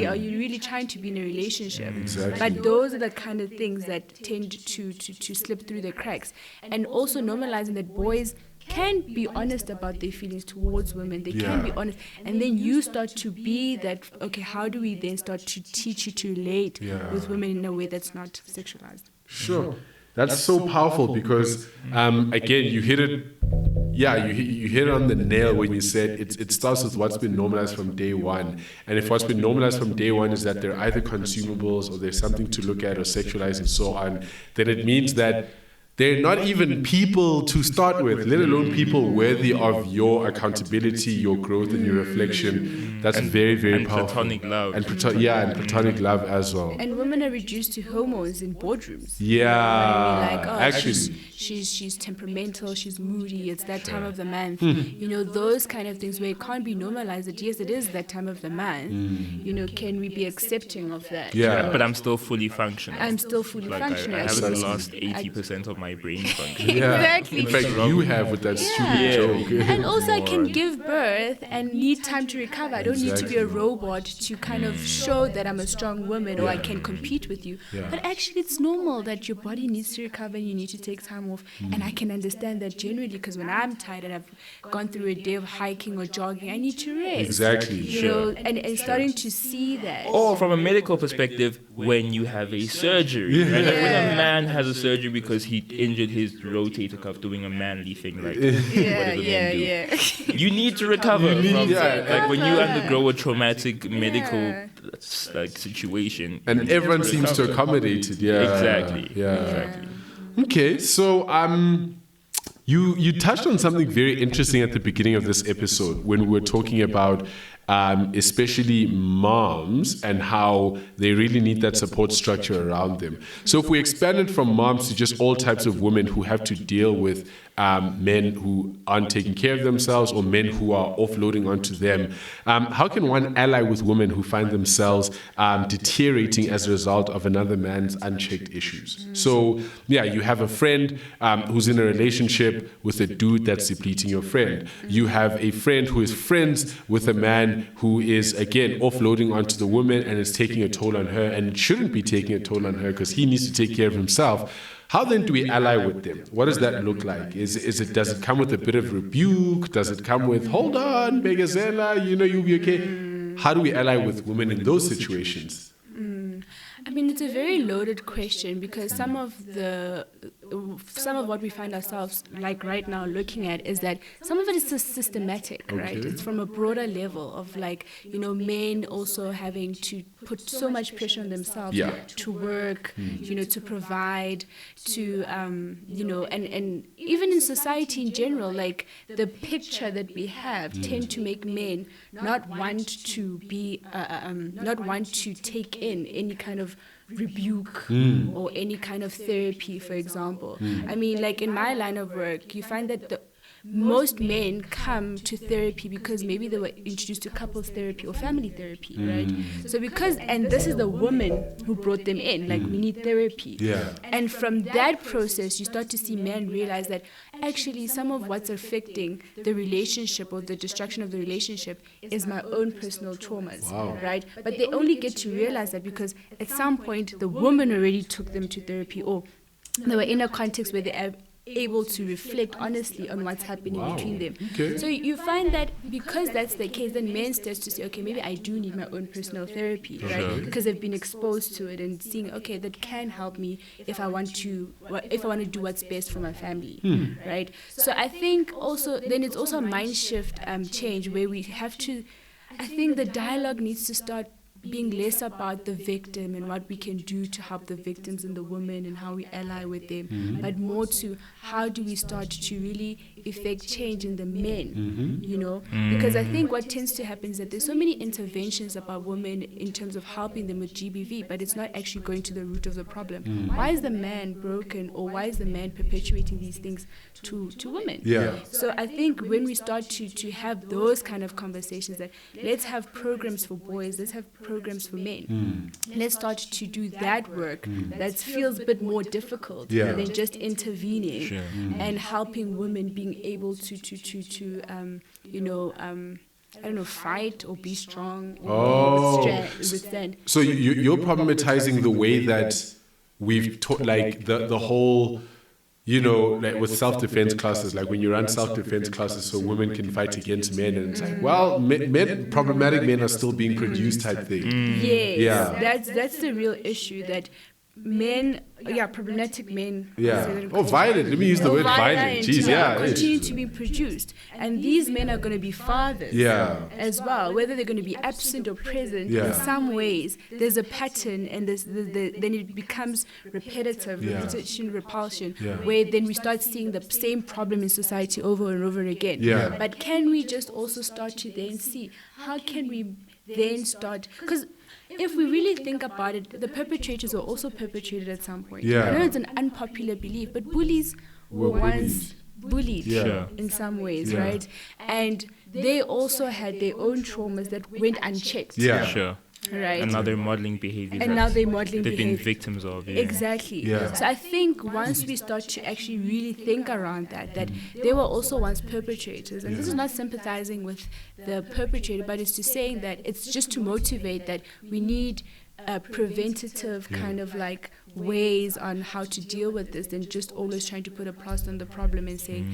are you really trying to be in a relationship? Exactly. But those are the kind of things that tend to slip through the cracks. And also normalizing that boys can be honest about their feelings towards women. They can be honest. And then you start to be that, okay, how do we then start to teach you to relate with women in a way that's not sexualized? Sure. That's so powerful because, again, you hit it. Yeah, you hit it on the nail when you said it starts with what's been normalized from day one. And if what's been normalized from day one is that they're either consumables or there's something to look at or sexualize and so on, then it means that they're not even people to start with, let alone people worthy of your accountability, your growth, and your reflection. That's very, very and powerful. platonic love. And platonic love as well. And women are reduced to hormones in boardrooms. Yeah, Like, oh, actually. she's temperamental, she's moody, it's that time of the month. You know, those kind of things where it can't be normalized that yes, it is that time of the month. You know, can we be accepting of that? Yeah. But I'm still fully functional. I'm still fully like functional. I haven't Exactly. lost 80% of my brain function. Yeah. Exactly. In fact, you have with that stupid joke. And also, I can give birth and need time to recover. I don't need to be a robot to kind of show that I'm a strong woman or I can compete with you. Yeah. But actually, it's normal that your body needs to recover and you need to take time off. And I can understand that generally because when I'm tired and I've gone through a day of hiking or jogging, I need to rest. Exactly. You know, and starting to see that. Or from a medical perspective, when you have a surgery. Right? Like when a man has a surgery because he injured his rotator cuff doing a manly thing, like whatever men do. You need to recover from like when you undergo a traumatic medical like situation. And everyone seems to accommodate it. Yeah. Exactly. Yeah. Exactly. Okay, so you touched on something very interesting at the beginning of this episode when we were talking about especially moms and how they really need that support structure around them. So if we expand it from moms to just all types of women who have to deal with men who aren't taking care of themselves or men who are offloading onto them, how can one ally with women who find themselves deteriorating as a result of another man's unchecked issues? So yeah, you have a friend who's in a relationship with a dude that's depleting your friend. You have a friend who is friends with a man who is, again, offloading onto the woman and is taking a toll on her and shouldn't be taking a toll on her because he needs to take care of himself. How then do we ally with them? What does that look like? Does it come with a bit of rebuke? Does it come with, hold on, Begazela, you know, you'll be okay? How do we ally with women in those situations? I mean, it's a very loaded question because some of what we find ourselves like right now looking at is that some of it is just systematic, right? It's from a broader level of like, you know, men also having to put so much pressure on themselves to work, you know, to provide, to, you know, and even in society in general, like the picture that we have tend to make men not want to be, not want to take in any kind of rebuke or any kind of therapy, for example. I mean, like in my line of work, you find that most men come to therapy because maybe they were introduced to couples therapy or family therapy, right? So and this is the woman who brought them in, like, we need therapy. Yeah. And from that process, you start to see men realize that actually some of what's affecting the relationship or the destruction of the relationship is my own personal traumas, right? But they only get to realize that because at some point the woman already took them to therapy, or they were in a context where they're able to reflect honestly on what's happening between them. Okay. So you find that because that's the case, then men starts to say, okay, maybe I do need my own personal therapy, right? Because they've been exposed to it and seeing, okay, that can help me if I want to do what's best for my family, right? So I think also then it's also a mind shift change where we have to. I think the dialogue needs to start being less about the victim and what we can do to help the victims and the women and how we ally with them, but more to how do we start to really effect change in the men, you know? Because I think what tends to happen is that there's so many interventions about women in terms of helping them with GBV, but it's not actually going to the root of the problem. Why is the man broken, or why is the man perpetuating these things to women? Yeah. So I think when we start to have those kind of conversations, that let's have programs for boys, let's have programs for men. Let's start to do that work that feels a bit more difficult than just intervening and helping women being able to I don't know, fight or be strong or withstand. So you're problematizing the way that we've taught, like the whole, you know, like with self-defense classes, like when you run self-defense classes so women can fight against men, and it's like, well, problematic men are still being produced type thing. Yes, Yeah. That's the real issue, that men, problematic men. Violent. Let me use the word violent. Jeez, continue to be produced, and these men are going to be fathers. As well, whether they're going to be absent or present. In some ways, there's a pattern, and then it becomes repetitive, repulsion, where then we start seeing the same problem in society over and over again. But can we just also start to then see how can we then start, because if we really think about it, the perpetrators were also perpetrated at some point. I know it's an unpopular belief, but bullies were once bullied in some ways, right? And they also had their own traumas that went unchecked. Right. And now they're modeling behaviors. And now they're modeling they've behavior. been victims of. Exactly. So I think once we start to actually really think around that they were also once perpetrators, and this is not sympathizing with the perpetrator, but it's to saying that it's just to motivate that we need a preventative kind of like ways on how to deal with this than just always trying to put a plaster on the problem and saying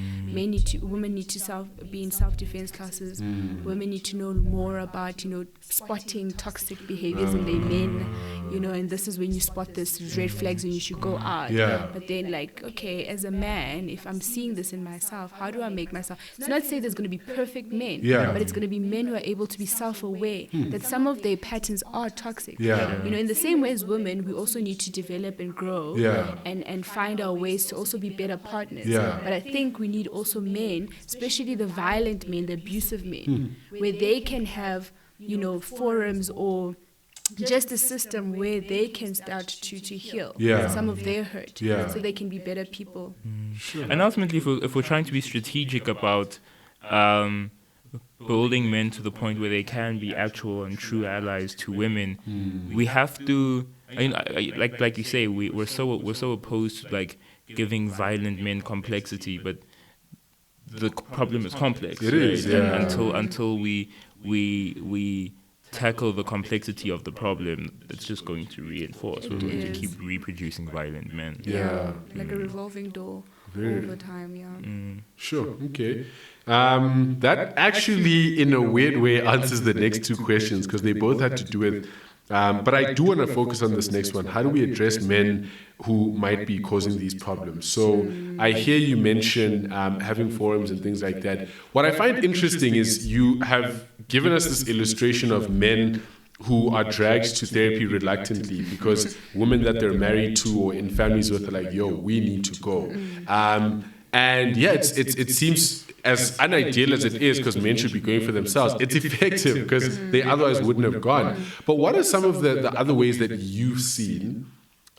women need to be in self-defense classes, women need to know more about, you know, spotting toxic behaviors in their men, you know, and this is when you spot this red flags and you should go out. But then, like, okay, as a man, if I'm seeing this in myself, how do I make myself, it's not say there's going to be perfect men, but it's going to be men who are able to be self-aware that some of their patterns are toxic. You know, in the same way as women, we also need to develop and grow and find our ways to also be better partners. But I think we need also men, especially the violent men, the abusive men, where they can have, you know, forums or just a system where they can start to heal some of their hurt so they can be better people. And ultimately, if we're trying to be strategic about building men to the point where they can be actual and true allies to women, we have to, like you say, we're so opposed to like giving violent men complexity, but the problem is complex. It is, until we tackle the complexity of the problem, it's just going to reinforce. We're going to keep reproducing violent men. Like a revolving door all the time. Sure. Okay. That actually, in a weird way, answers the next two questions because they both had to do with. But I do want to focus on this next one. How do we address men who might be causing these problems? So I hear you mention having forums and things like that. What I find interesting is you have given us this illustration of men who are dragged to therapy reluctantly because women that they're married to or in families with are like, yo, we need to go. And yeah, it seems as unideal as it is because men should be going for themselves. It's effective because they otherwise wouldn't have gone. But what are some of the other ways that you've seen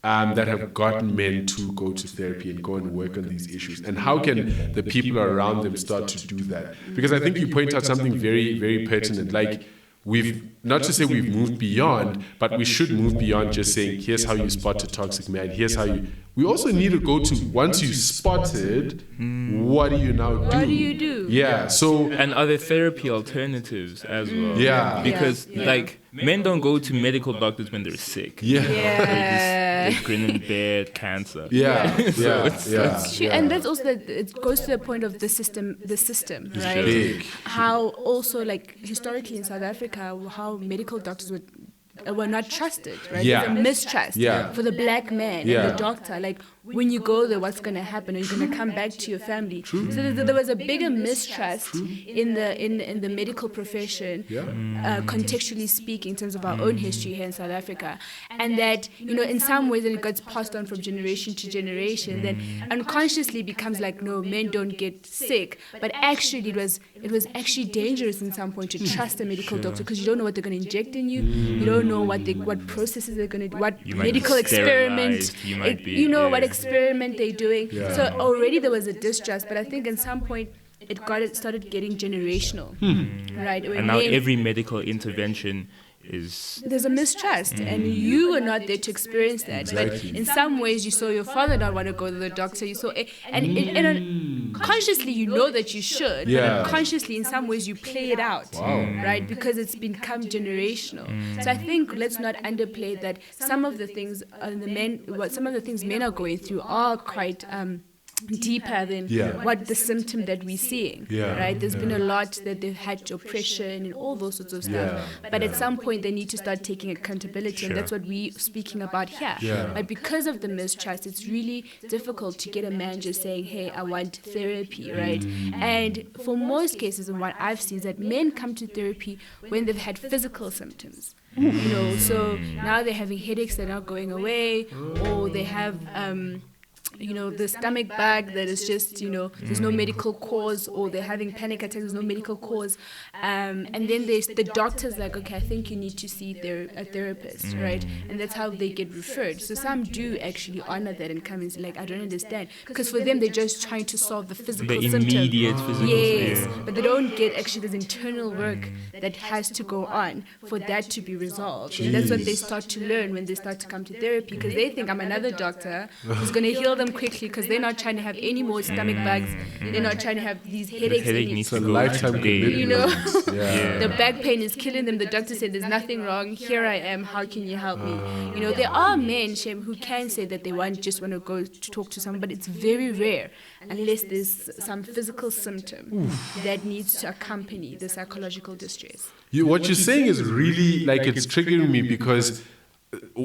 that have gotten men to go to therapy and go and work on these issues? And how can the people around them start to do that? Because I think you point out something very, very pertinent. Like, we've, not to say we've moved beyond, but we should move beyond just saying, here's how you spot a toxic man, here's how you... We also need to go to, once you spotted, what do you now do? What do you do? Yeah, so... And are there therapy alternatives as well? Yeah. Because, like, men don't go to medical doctors when they're sick. Yeah. They grin and bear cancer. It's true. And that's also, it goes to the point of the system, right? Big. How also, like, historically in South Africa, how medical doctors were not trusted, right? Yeah. There's a mistrust for the black man and the doctor. Like, when you go there, what's going to happen? Are you going to come back to your family? True. So there was a bigger mistrust in the medical profession, contextually speaking, in terms of our own history here in South Africa. And that, in some ways, it gets passed on from generation to generation, then unconsciously becomes like, no, men don't get sick. But actually, it was actually dangerous in some point to trust a medical doctor, because you don't know what they're going to inject in you. You don't know what processes they're going to do, what medical experiment, what experiment they're doing. So already there was a distrust, but I think at some point it started getting generational, right? And now every medical intervention there's a mistrust, and you were not there to experience that. Exactly. But in some ways, you saw your father not want to go to the doctor. You saw, consciously you know that you should, but unconsciously in some ways you play it out, right? Because it's become generational. So I think let's not underplay that some of the things men are going through are quite deeper than what the symptom that we're seeing, right? There's been a lot that they've had oppression and all those sorts of stuff. But at some point, they need to start taking accountability, and that's what we're speaking about here. But because of the mistrust, it's really difficult to get a man just saying, hey, I want therapy, right? And for most cases, and what I've seen is that men come to therapy when they've had physical symptoms. So now they're having headaches that are not going away, or they have the stomach bug that is just, there's no medical cause, or they're having panic attacks, there's no medical cause. And then the doctor's like, okay, I think you need to see a therapist, right? And that's how they get referred. So some do actually honor that and come and say, like, I don't understand. Because for them, they're just trying to solve the physical symptom. The immediate physical symptom. But they don't get actually this internal work that has to go on for that to be resolved. And that's what they start to learn when they start to come to therapy, because they think I'm another doctor who's going to heal them quickly, because they're not trying to have any more stomach bugs. They're not trying to have these headaches. It's a lifetime commitment. The back pain is killing them. The doctor said there's nothing wrong. Here I am. How can you help me? There are men, Shem, who can say that they just want to go to talk to someone, but it's very rare unless there's some physical symptom that needs to accompany the psychological distress. What you're saying is really, like, it's triggering me, because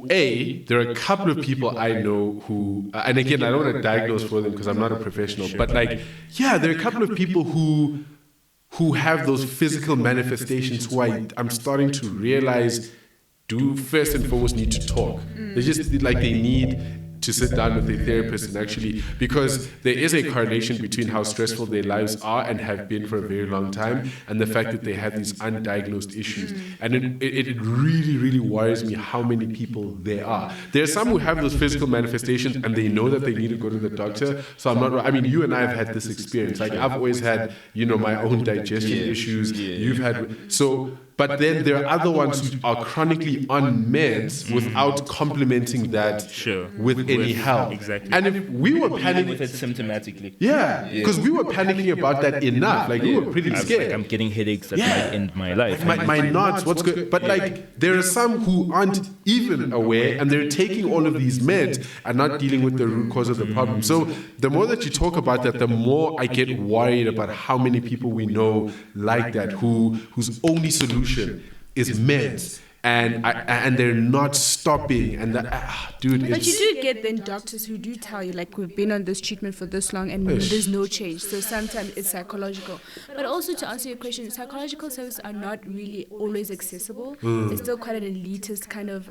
there are a couple of people I know who, and again, I don't want to diagnose for them because I'm not a professional, but there are a couple of people who have those physical manifestations who I'm starting to realize do first and foremost need to talk. They just they need to sit down with a therapist and actually, because there is a correlation between how stressful their lives are and have been for a very long time, and the fact that they have these undiagnosed issues. And it really, really worries me how many people there are. There are some who have those physical manifestations and they know that they need to go to the doctor. So you and I have had this experience. Like, I've always had, my own digestion issues. You've had, but then there are other ones who are chronically on meds without complementing that with any help. Exactly. And if we were panicking with it symptomatically. because we were panicking about that enough. Like, we were pretty scared. I'm getting headaches that might end my life. My knots, what's good? But there are some who aren't even aware, and they're taking all of these meds and not dealing with the root cause of the problem. So the more that you talk about that, the more I get worried about how many people we know like that, whose only solution is meds. And they're not stopping, and dude. But you do get then doctors who do tell you, like, we've been on this treatment for this long and there's no change. So sometimes it's psychological. But also, to answer your question, psychological services are not really always accessible. It's still quite an elitist kind of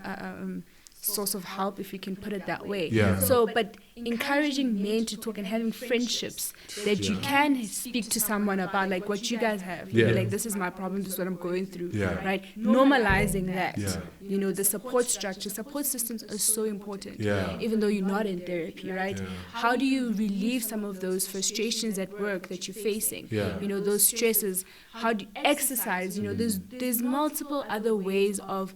source of help, if you can put it that way. Yeah. So, but encouraging men to talk and having friendships that you can speak to someone about, like what you guys have. You know, like, this is my problem, this is what I'm going through. Yeah. Right? Normalizing that. Yeah. You know, the support structure, support systems are so important. Yeah. Even though you're not in therapy, right? How do you relieve some of those frustrations at work that you're facing? Yeah. You know, those stresses. How do you exercise? You know, there's multiple other ways of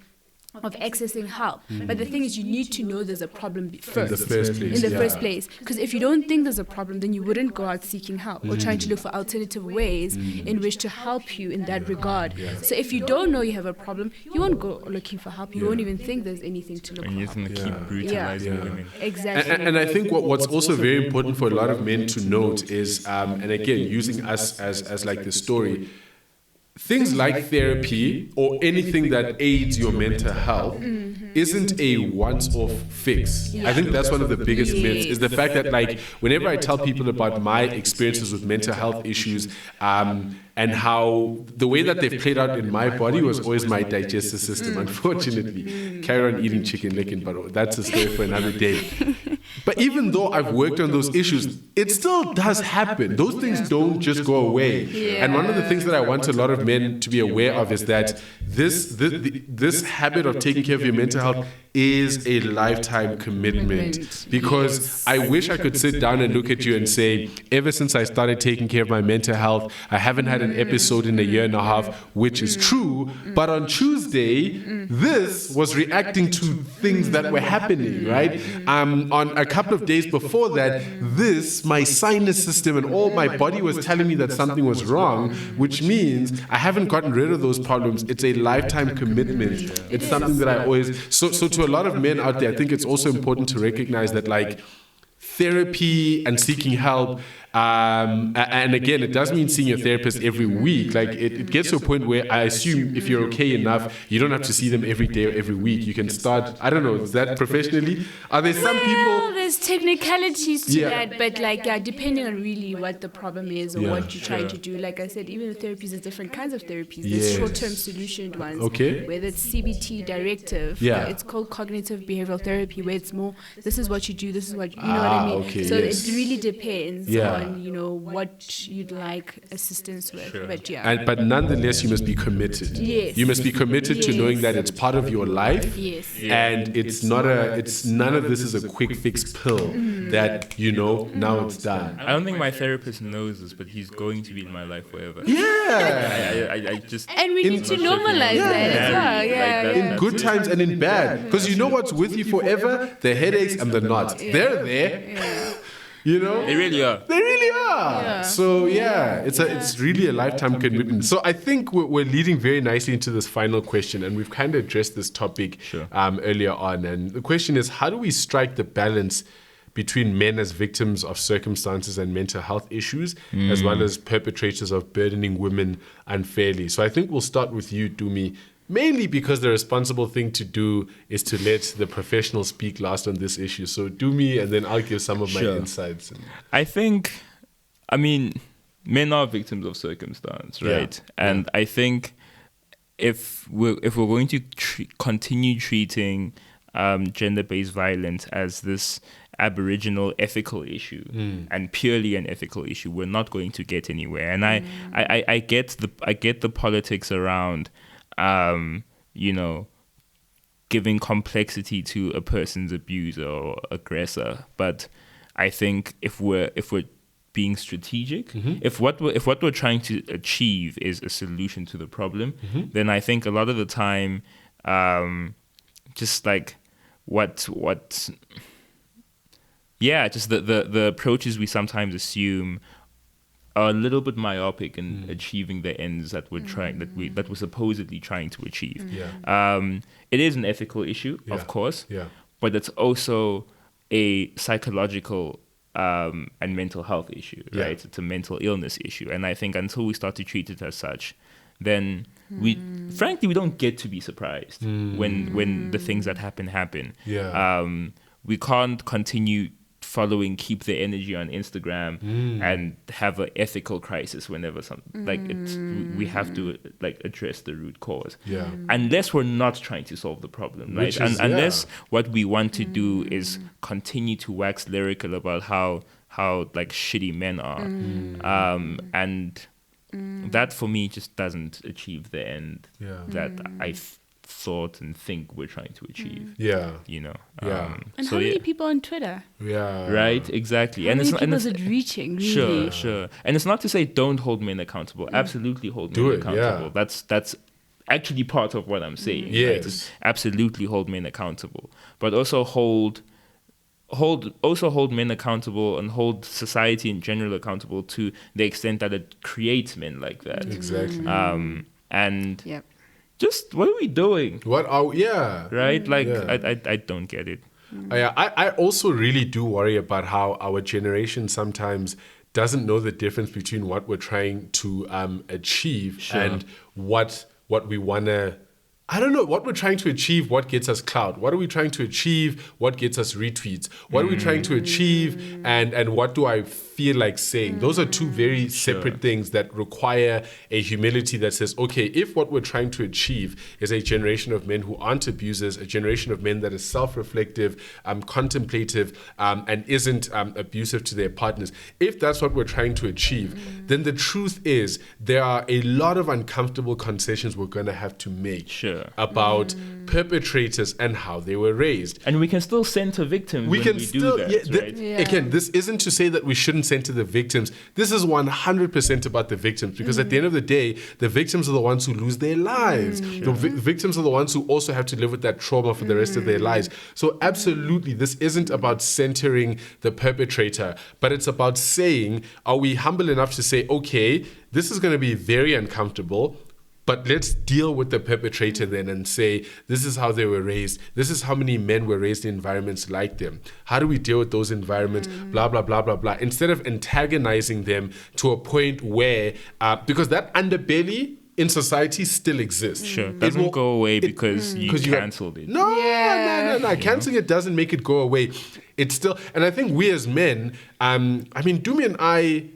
accessing help. But the thing is, you need to know there's a problem first. In the first place. Because if you don't think there's a problem, then you wouldn't go out seeking help or trying to look for alternative ways in which to help you in that regard. So if you don't know you have a problem, you won't go looking for help. You won't even think there's anything to look And you're for. going to keep brutalizing women. Exactly. And I think what's also very important for a lot of men to note is, and again, using us as like the story, things like therapy or anything that aids your mental health isn't a once-off fix. I think that's one of the biggest myths, is the fact that, like, whenever I tell people about my experiences with mental health issues, and how the way that they've played out in my body was always my digestive system, unfortunately. Carry on eating chicken licking, but that's a story for another day. But even though I've worked on those issues, it still does happen. Those things don't just go away. And one of the things that I want a lot of men to be aware of is that this habit of taking care of your mental health is a lifetime commitment. Because I wish I could sit down and look at you and say, ever since I started taking care of my mental health, I haven't had an episode in a year and a half, which is true. But on Tuesday, this was reacting to things that were happening, right? On a couple of days before that, my sinus system and all my body was telling me that something was wrong, which means I haven't gotten rid of those problems. It's a lifetime commitment. It's something that I always... So to a lot of men out there, I think it's also important to recognize that, like, therapy and seeking help, and again, it does mean seeing your therapist every week. Like, it gets to a point where I assume if you're okay enough, you don't have to see them every day or every week. You can start, I don't know, is that professionally? Are there some people... There's technicalities to that, but like, depending on really what the problem is or what you're trying to do. Like I said, even the therapies, there's different kinds of therapies. There's short-term solution ones, whether it's CBT directive, it's called cognitive behavioral therapy, where it's more, this is what you do, this is what, you know what I mean? So it really depends on, you know, what you'd like assistance with. But but nonetheless, you must be committed. You must be committed to knowing that it's part of your life. And it's not none of this is a quick fix pill that, you know, now it's done. I don't think my therapist knows this, but he's going to be in my life forever. I just... And we need to normalize that as well. In good times and in bad. Because you know what's with you forever? The headaches and the knots. They're there. You know? They really are. They really are. So it's really a lifetime commitment. So I think we're leading very nicely into this final question, and we've kind of addressed this topic earlier on. And the question is, how do we strike the balance between men as victims of circumstances and mental health issues, as well as perpetrators of burdening women unfairly? So I think we'll start with you, Dumi. Mainly because the responsible thing to do is to let the professionals speak last on this issue. So do me, and then I'll give some of my insights. I think, men are victims of circumstance, right? And I think if we're going to continue treating gender-based violence as this aboriginal ethical issue and purely an ethical issue, we're not going to get anywhere. And I get the politics around you know, giving complexity to a person's abuser or aggressor. But I think if we're being strategic, if what we're trying to achieve is a solution to the problem, then I think a lot of the time, just like just the approaches we sometimes assume are a little bit myopic in achieving the ends that we're that we're supposedly trying to achieve. It is an ethical issue, of course, but it's also a psychological and mental health issue, right? It's a mental illness issue, and I think until we start to treat it as such, then we don't get to be surprised when the things that happen. We can't continue following keep their energy on Instagram and have an ethical crisis whenever we have to like address the root cause. Yeah. Unless we're not trying to solve the problem, right? Unless what we want to do is continue to wax lyrical about how like shitty men are, and that for me just doesn't achieve the end that I thought and think we're trying to achieve. Yeah. You know. Yeah. And how many people on Twitter? Yeah. Right. Exactly. How And many it's people is it reaching? Really? sure. And it's not to say don't hold men accountable. Absolutely hold Do men it, accountable. yeah. That's actually part of what I'm saying. Yes. Right? It's absolutely hold men accountable, but also hold men accountable and hold society in general accountable to the extent that it creates men like that. Exactly. And Yep. just what are we doing? Yeah. Right? Like I don't get it. I also really do worry about how our generation sometimes doesn't know the difference between what we're trying to achieve and what we want to. I don't know what we're trying to achieve. What gets us clout? What are we trying to achieve? What gets us retweets? What are we trying to achieve? And what do I feel like saying? Those are two very separate things that require a humility that says, okay, if what we're trying to achieve is a generation of men who aren't abusers, a generation of men that is self-reflective, contemplative, and isn't abusive to their partners, if that's what we're trying to achieve, then the truth is there are a lot of uncomfortable concessions we're going to have to make about perpetrators and how they were raised. And we can still center victims when we do that, right? Again, this isn't to say that we shouldn't center the victims. This is 100% about the victims, because at the end of the day, the victims are the ones who lose their lives. The victims are the ones who also have to live with that trauma for the rest of their lives. So absolutely, this isn't about centering the perpetrator, but it's about saying, are we humble enough to say, okay, this is going to be very uncomfortable, but let's deal with the perpetrator then and say, this is how they were raised. This is how many men were raised in environments like them. How do we deal with those environments? Blah, blah, blah, blah, blah. Instead of antagonizing them to a point where, because that underbelly in society still exists. Sure. Doesn't go away because you cancelled it. No. Cancelling it doesn't make it go away. It's still, and I think we as men, Dumi and I,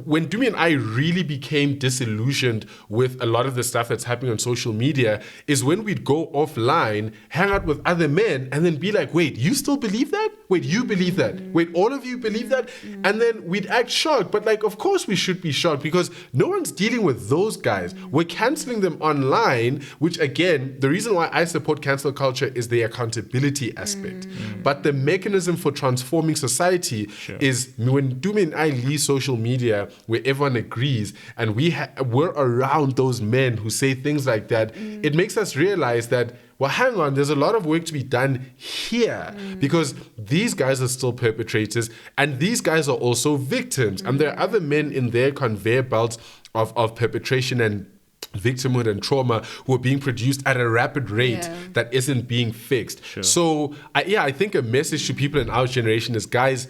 when Dumi and I really became disillusioned with a lot of the stuff that's happening on social media is when we'd go offline, hang out with other men, and then be like, wait, you still believe that? Wait, you believe that? Wait, all of you believe that? And then we'd act shocked. But like, of course we should be shocked because no one's dealing with those guys. We're canceling them online, which again, the reason why I support cancel culture is the accountability aspect. But the mechanism for transforming society is when Dumi and I leave social media where everyone agrees and we're around those men who say things like that, it makes us realize that, well, hang on, there's a lot of work to be done here because these guys are still perpetrators and these guys are also victims. And there are other men in their conveyor belts of perpetration and victimhood and trauma who are being produced at a rapid rate that isn't being fixed. So, I think a message to people in our generation is, guys,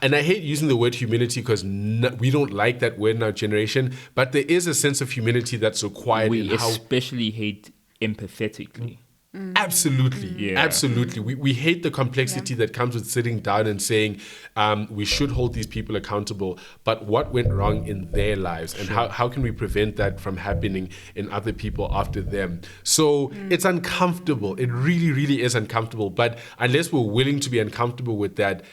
and I hate using the word humility because we don't like that word in our generation, but there is a sense of humility that's required. We especially hate empathetically. Absolutely. Absolutely. We hate the complexity that comes with sitting down and saying we should hold these people accountable, but what went wrong in their lives and how can we prevent that from happening in other people after them? So it's uncomfortable. It really, really is uncomfortable. But unless we're willing to be uncomfortable with that,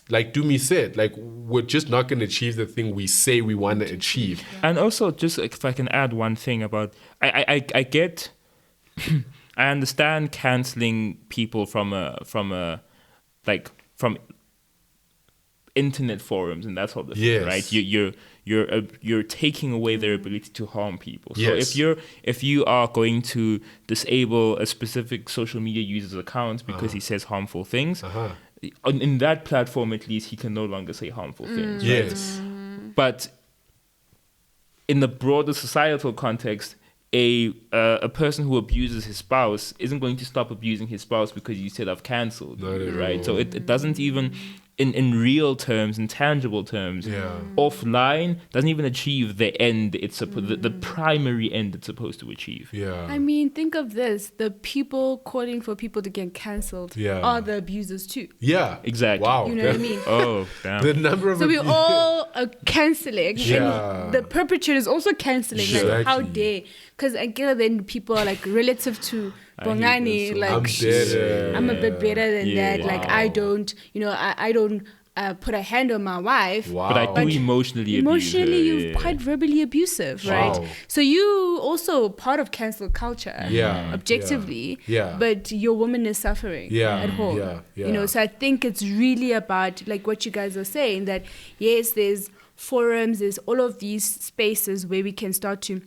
like Dumi said, like we're just not going to achieve the thing we say we want to achieve. And also, just if I can add one thing about, I get... I understand canceling people from internet forums and that sort of thing, right? You're taking away their ability to harm people. So if you are going to disable a specific social media user's account because he says harmful things, in that platform at least he can no longer say harmful things. Right? But in the broader societal context, a person who abuses his spouse isn't going to stop abusing his spouse because you said I've cancelled, right? So it doesn't even in real terms, in tangible terms, offline doesn't even achieve the end it's the primary end it's supposed to achieve. I mean, think of this: the people calling for people to get cancelled are the abusers too. Yeah, Exactly. Wow, You know what I mean? Oh, damn. the number of So we all are cancelling, and the perpetrator is also cancelling. Like, how dare? Because again, then people are like relative to Bongani, so like I'm better. I'm a bit better than Yeah. that. Like I don't, I don't put a hand on my wife. Wow. But I do emotionally abuse her. You're quite verbally abusive, right? Wow. So you also part of cancel culture, Yeah, objectively. yeah. But your woman is suffering at home. Yeah. So I think it's really about like what you guys are saying, that yes, there's forums, there's all of these spaces where we can start to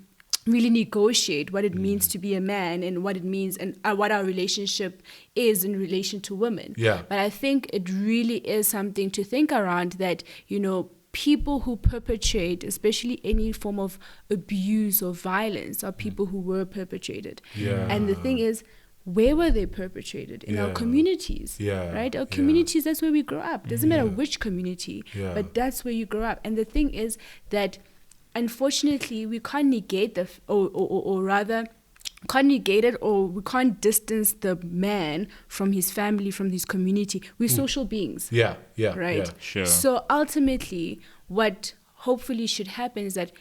really negotiate what it means to be a man and what it means and what our relationship is in relation to women. Yeah. But I think it really is something to think around, that, people who perpetrate, especially any form of abuse or violence, are people who were perpetrated. Yeah. And the thing is, where were they perpetrated? In our communities, Yeah. right? Our communities, that's where we grow up. Doesn't matter which community, but that's where you grow up. And the thing is that, unfortunately, we can't negate or rather can't negate it, or we can't distance the man from his family, from his community. We're social beings. Yeah. Right? Yeah. Sure. So ultimately, what hopefully should happen is that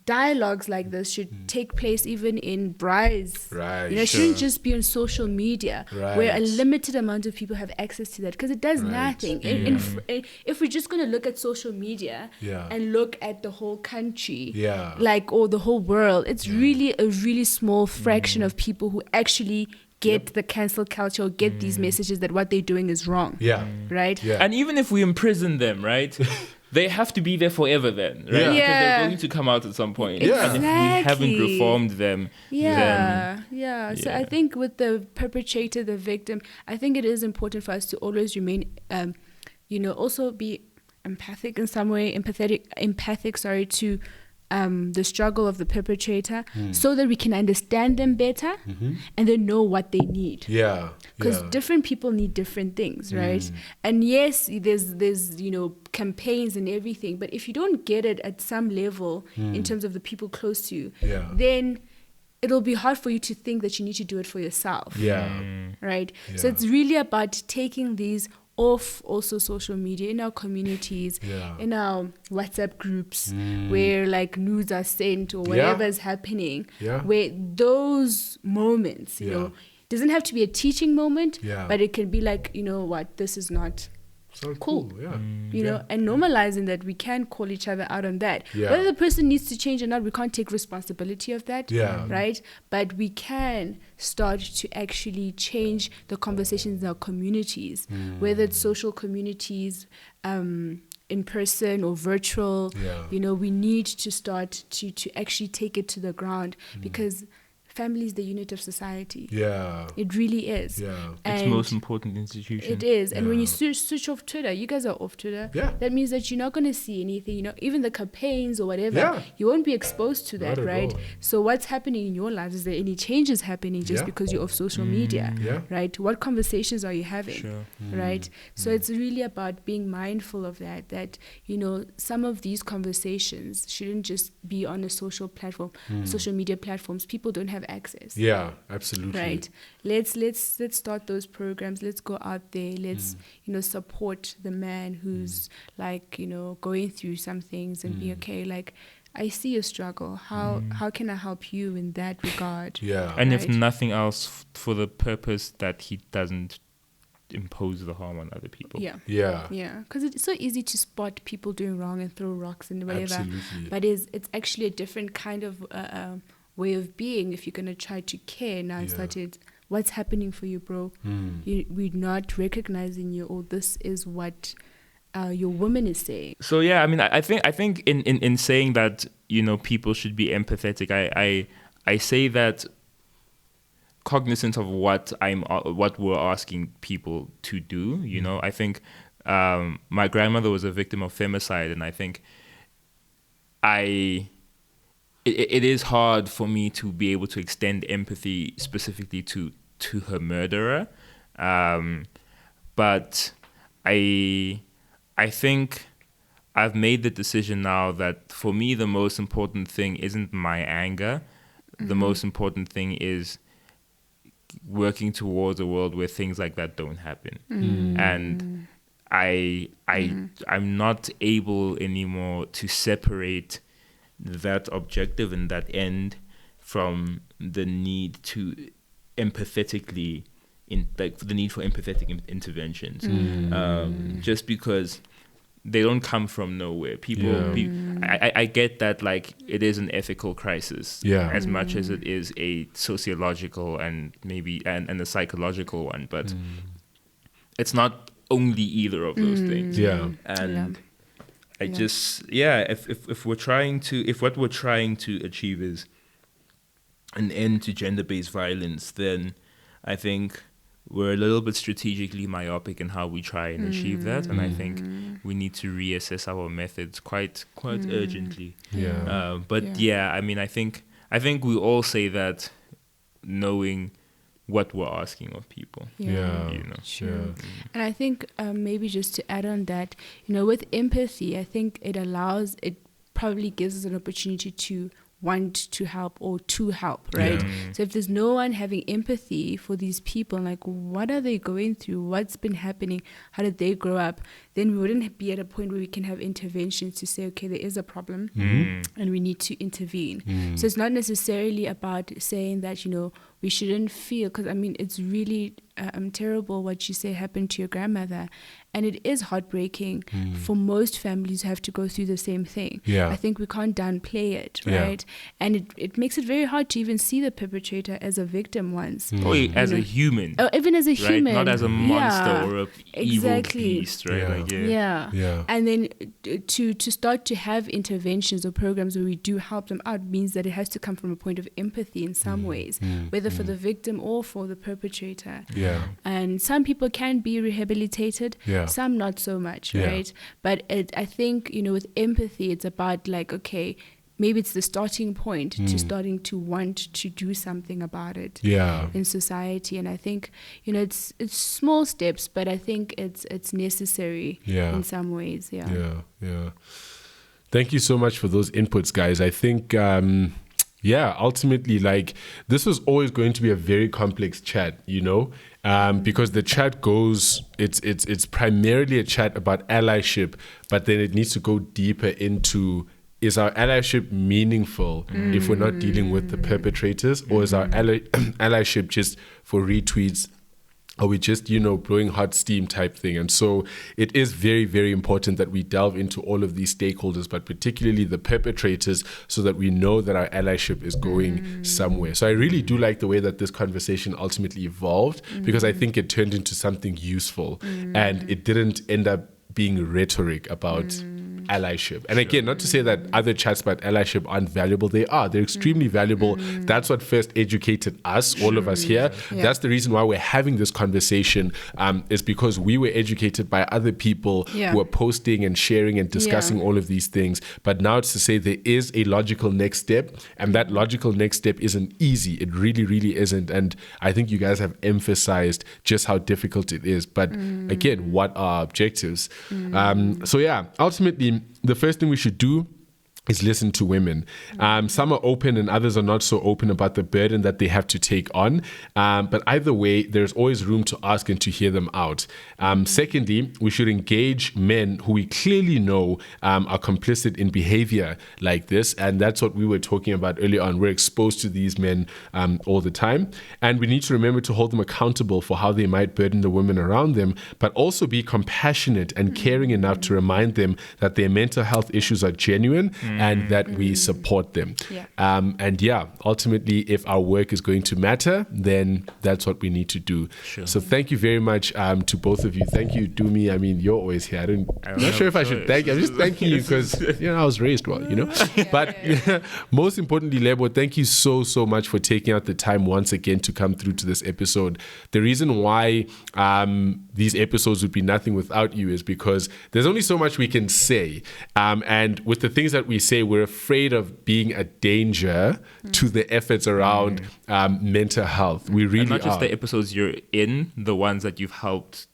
dialogues like this should take place even in braais. Right. It shouldn't just be on social media where a Right. limited amount of people have access to that, because it does nothing. If we're just going to look at social media and look at the whole country, or the whole world, it's really a really small fraction of people who actually get the cancel culture or get these messages that what they're doing is wrong. Yeah. Right? Yeah. And even if we imprison them, right? They have to be there forever then, right? Because they're going to come out at some point. Yeah. And if we haven't reformed them, then... So I think with the perpetrator, the victim, I think it is important for us to always remain, also be empathic in some way, empathic, to the struggle of the perpetrator, so that we can understand them better and then know what they need. Because different people need different things, right? And yes, there's campaigns and everything, but if you don't get it at some level in terms of the people close to you, then it'll be hard for you to think that you need to do it for yourself. Right? So it's really about taking these off also social media, in our communities, in our WhatsApp groups, where like news are sent or whatever is happening, where those moments, doesn't have to be a teaching moment, but it can be like, this is not cool. And normalizing that we can call each other out on that. Whether the person needs to change or not, we can't take responsibility of that, right? But we can start to actually change the conversations in our communities, whether it's social communities, in person or virtual. We need to start to actually take it to the ground, because family is the unit of society. It really is. It's And the most important institution. it is. And when you switch off Twitter, you guys are off Twitter, that means that you're not going to see anything, even the campaigns or whatever, you won't be exposed to that, right? So what's happening in your lives? Is there any changes happening just because you're off social media, right? What conversations are you having, right? So it's really about being mindful of that, some of these conversations shouldn't just be on a social platform, social media platforms. People don't have access. Absolutely. Right. Let's start those programs. Let's go out there. Let's support the man who's going through some things and be okay. Like, I see your struggle. How can I help you in that regard? And if nothing else, for the purpose that he doesn't impose the harm on other people. Because it's so easy to spot people doing wrong and throw rocks and whatever. Absolutely. But it's actually a different kind of way of being if you're going to try to care. Now started, what's happening for you, bro? We're not recognizing you, or this is what your woman is saying. So I think in saying that people should be empathetic, I say that cognizant of what we're asking people to do. I think my grandmother was a victim of femicide, and I think it is hard for me to be able to extend empathy specifically to her murderer, but I I think I've made the decision now that for me, the most important thing isn't my anger. The most important thing is working towards a world where things like that don't happen. And I'm not able anymore to separate that objective and that end from the need to empathetically the need for empathetic interventions. Just because they don't come from nowhere. I get that, like, it is an ethical crisis as much as it is a sociological and maybe and a psychological one, but it's not only either of those things. And I just if what we're trying to achieve is an end to gender-based violence, then I think we're a little bit strategically myopic in how we try and achieve that, and I think we need to reassess our methods quite urgently. I mean, I think we all say that knowing what we're asking of people. And I think maybe just to add on that, with empathy, I think it probably gives us an opportunity to want to help or to help, right? So if there's no one having empathy for these people, like, what are they going through? What's been happening? How did they grow up? Then we wouldn't be at a point where we can have interventions to say, okay, there is a problem and we need to intervene. So it's not necessarily about saying that, we shouldn't feel, because I mean, it's really terrible what you say happened to your grandmother. And it is heartbreaking for most families who have to go through the same thing. I think we can't downplay it, right? And it makes it very hard to even see the perpetrator as a victim once. Or as a human. Oh, even as a right? human. Not as a monster or a evil beast, right? And then to start to have interventions or programs where we do help them out means that it has to come from a point of empathy in some ways, whether for the victim or for the perpetrator. And some people can be rehabilitated, some not so much, right? But I think, with empathy, it's about like, okay, maybe it's the starting point to starting to want to do something about it in society. And I think, it's small steps, but I think it's necessary in some ways. Thank you so much for those inputs, guys. I think ultimately, like, this was always going to be a very complex chat, because the chat goes, it's primarily a chat about allyship, but then it needs to go deeper into, is our allyship meaningful if we're not dealing with the perpetrators, or is our allyship just for retweets? Are we just, blowing hot steam type thing? And so it is very, very important that we delve into all of these stakeholders, but particularly the perpetrators, so that we know that our allyship is going somewhere. So I really do like the way that this conversation ultimately evolved, because I think it turned into something useful and it didn't end up being rhetoric about allyship. And again, not to say that other chats about allyship aren't valuable. They are. They're extremely valuable. That's what first educated us, all of us here. That's the reason why we're having this conversation, is because we were educated by other people who are posting and sharing and discussing all of these things. But now it's to say there is a logical next step, and that logical next step isn't easy. It really, really isn't. And I think you guys have emphasized just how difficult it is. But again, what are our objectives? Ultimately, the first thing we should do is listen to women. Some are open and others are not so open about the burden that they have to take on. But either way, there's always room to ask and to hear them out. Secondly, we should engage men who we clearly know are complicit in behavior like this. And that's what we were talking about earlier on. We're exposed to these men all the time. And we need to remember to hold them accountable for how they might burden the women around them, but also be compassionate and caring enough to remind them that their mental health issues are genuine and that we support them. Ultimately, if our work is going to matter, then that's what we need to do. So thank you very much to both of you. Thank you, Dumi. I mean, you're always here. I'm not sure if I should thank you. I'm just thanking you because, I was raised well, But most importantly, Lebo, thank you so, so much for taking out the time once again to come through to this episode. The reason why these episodes would be nothing without you is because there's only so much we can say. And with the things that we say, we're afraid of being a danger to the efforts around mental health. We really and not just are. the episodes you're in, the ones that you've helped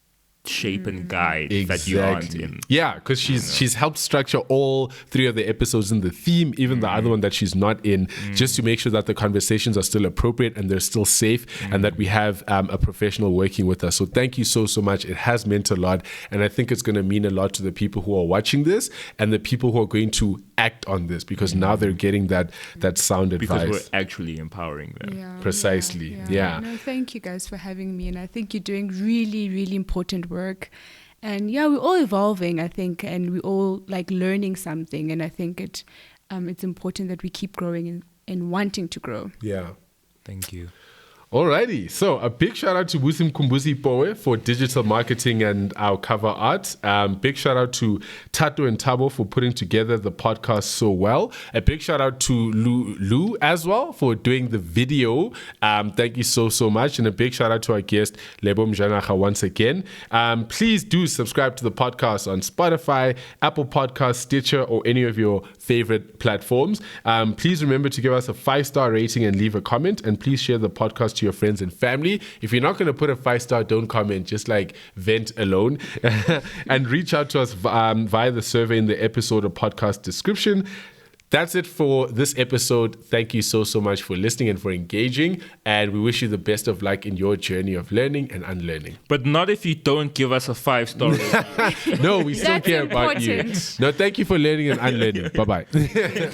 shape and guide that you aren't in. Yeah, because she's helped structure all 3 of the episodes in the theme, even the other one that she's not in, just to make sure that the conversations are still appropriate and they're still safe, and that we have a professional working with us. So thank you so much. It has meant a lot, and I think it's going to mean a lot to the people who are watching this and the people who are going to act on this, because now they're getting that sound advice. Because we're actually empowering them. Yeah, Precisely. Yeah. No, thank you guys for having me, and I think you're doing really, really important work. And yeah, we're all evolving, I think, and we're all like learning something. And I think it's important that we keep growing and wanting to grow. Yeah. Thank you. Alrighty, so a big shout out to Busi Mkumbuzi Powe for digital marketing and our cover art. Big shout out to Tato and Tabo for putting together the podcast so well. A big shout out to Lou as well for doing the video. Thank you so much. And a big shout out to our guest, Kelebogile Mojanaga, once again. Please do subscribe to the podcast on Spotify, Apple Podcasts, Stitcher, or any of your favorite platforms. Please remember to give us a 5-star rating and leave a comment. And please share the podcast to your friends and family. If you're not going to put a 5-star, don't comment, just like vent alone. And reach out to us via the survey in the episode or podcast description. That's it for this episode. Thank you so much for listening and for engaging. And we wish you the best of luck in your journey of learning and unlearning. But not if you don't give us a 5-star rating. No, we still That's care about you. important. No, thank you for learning and unlearning. Bye-bye.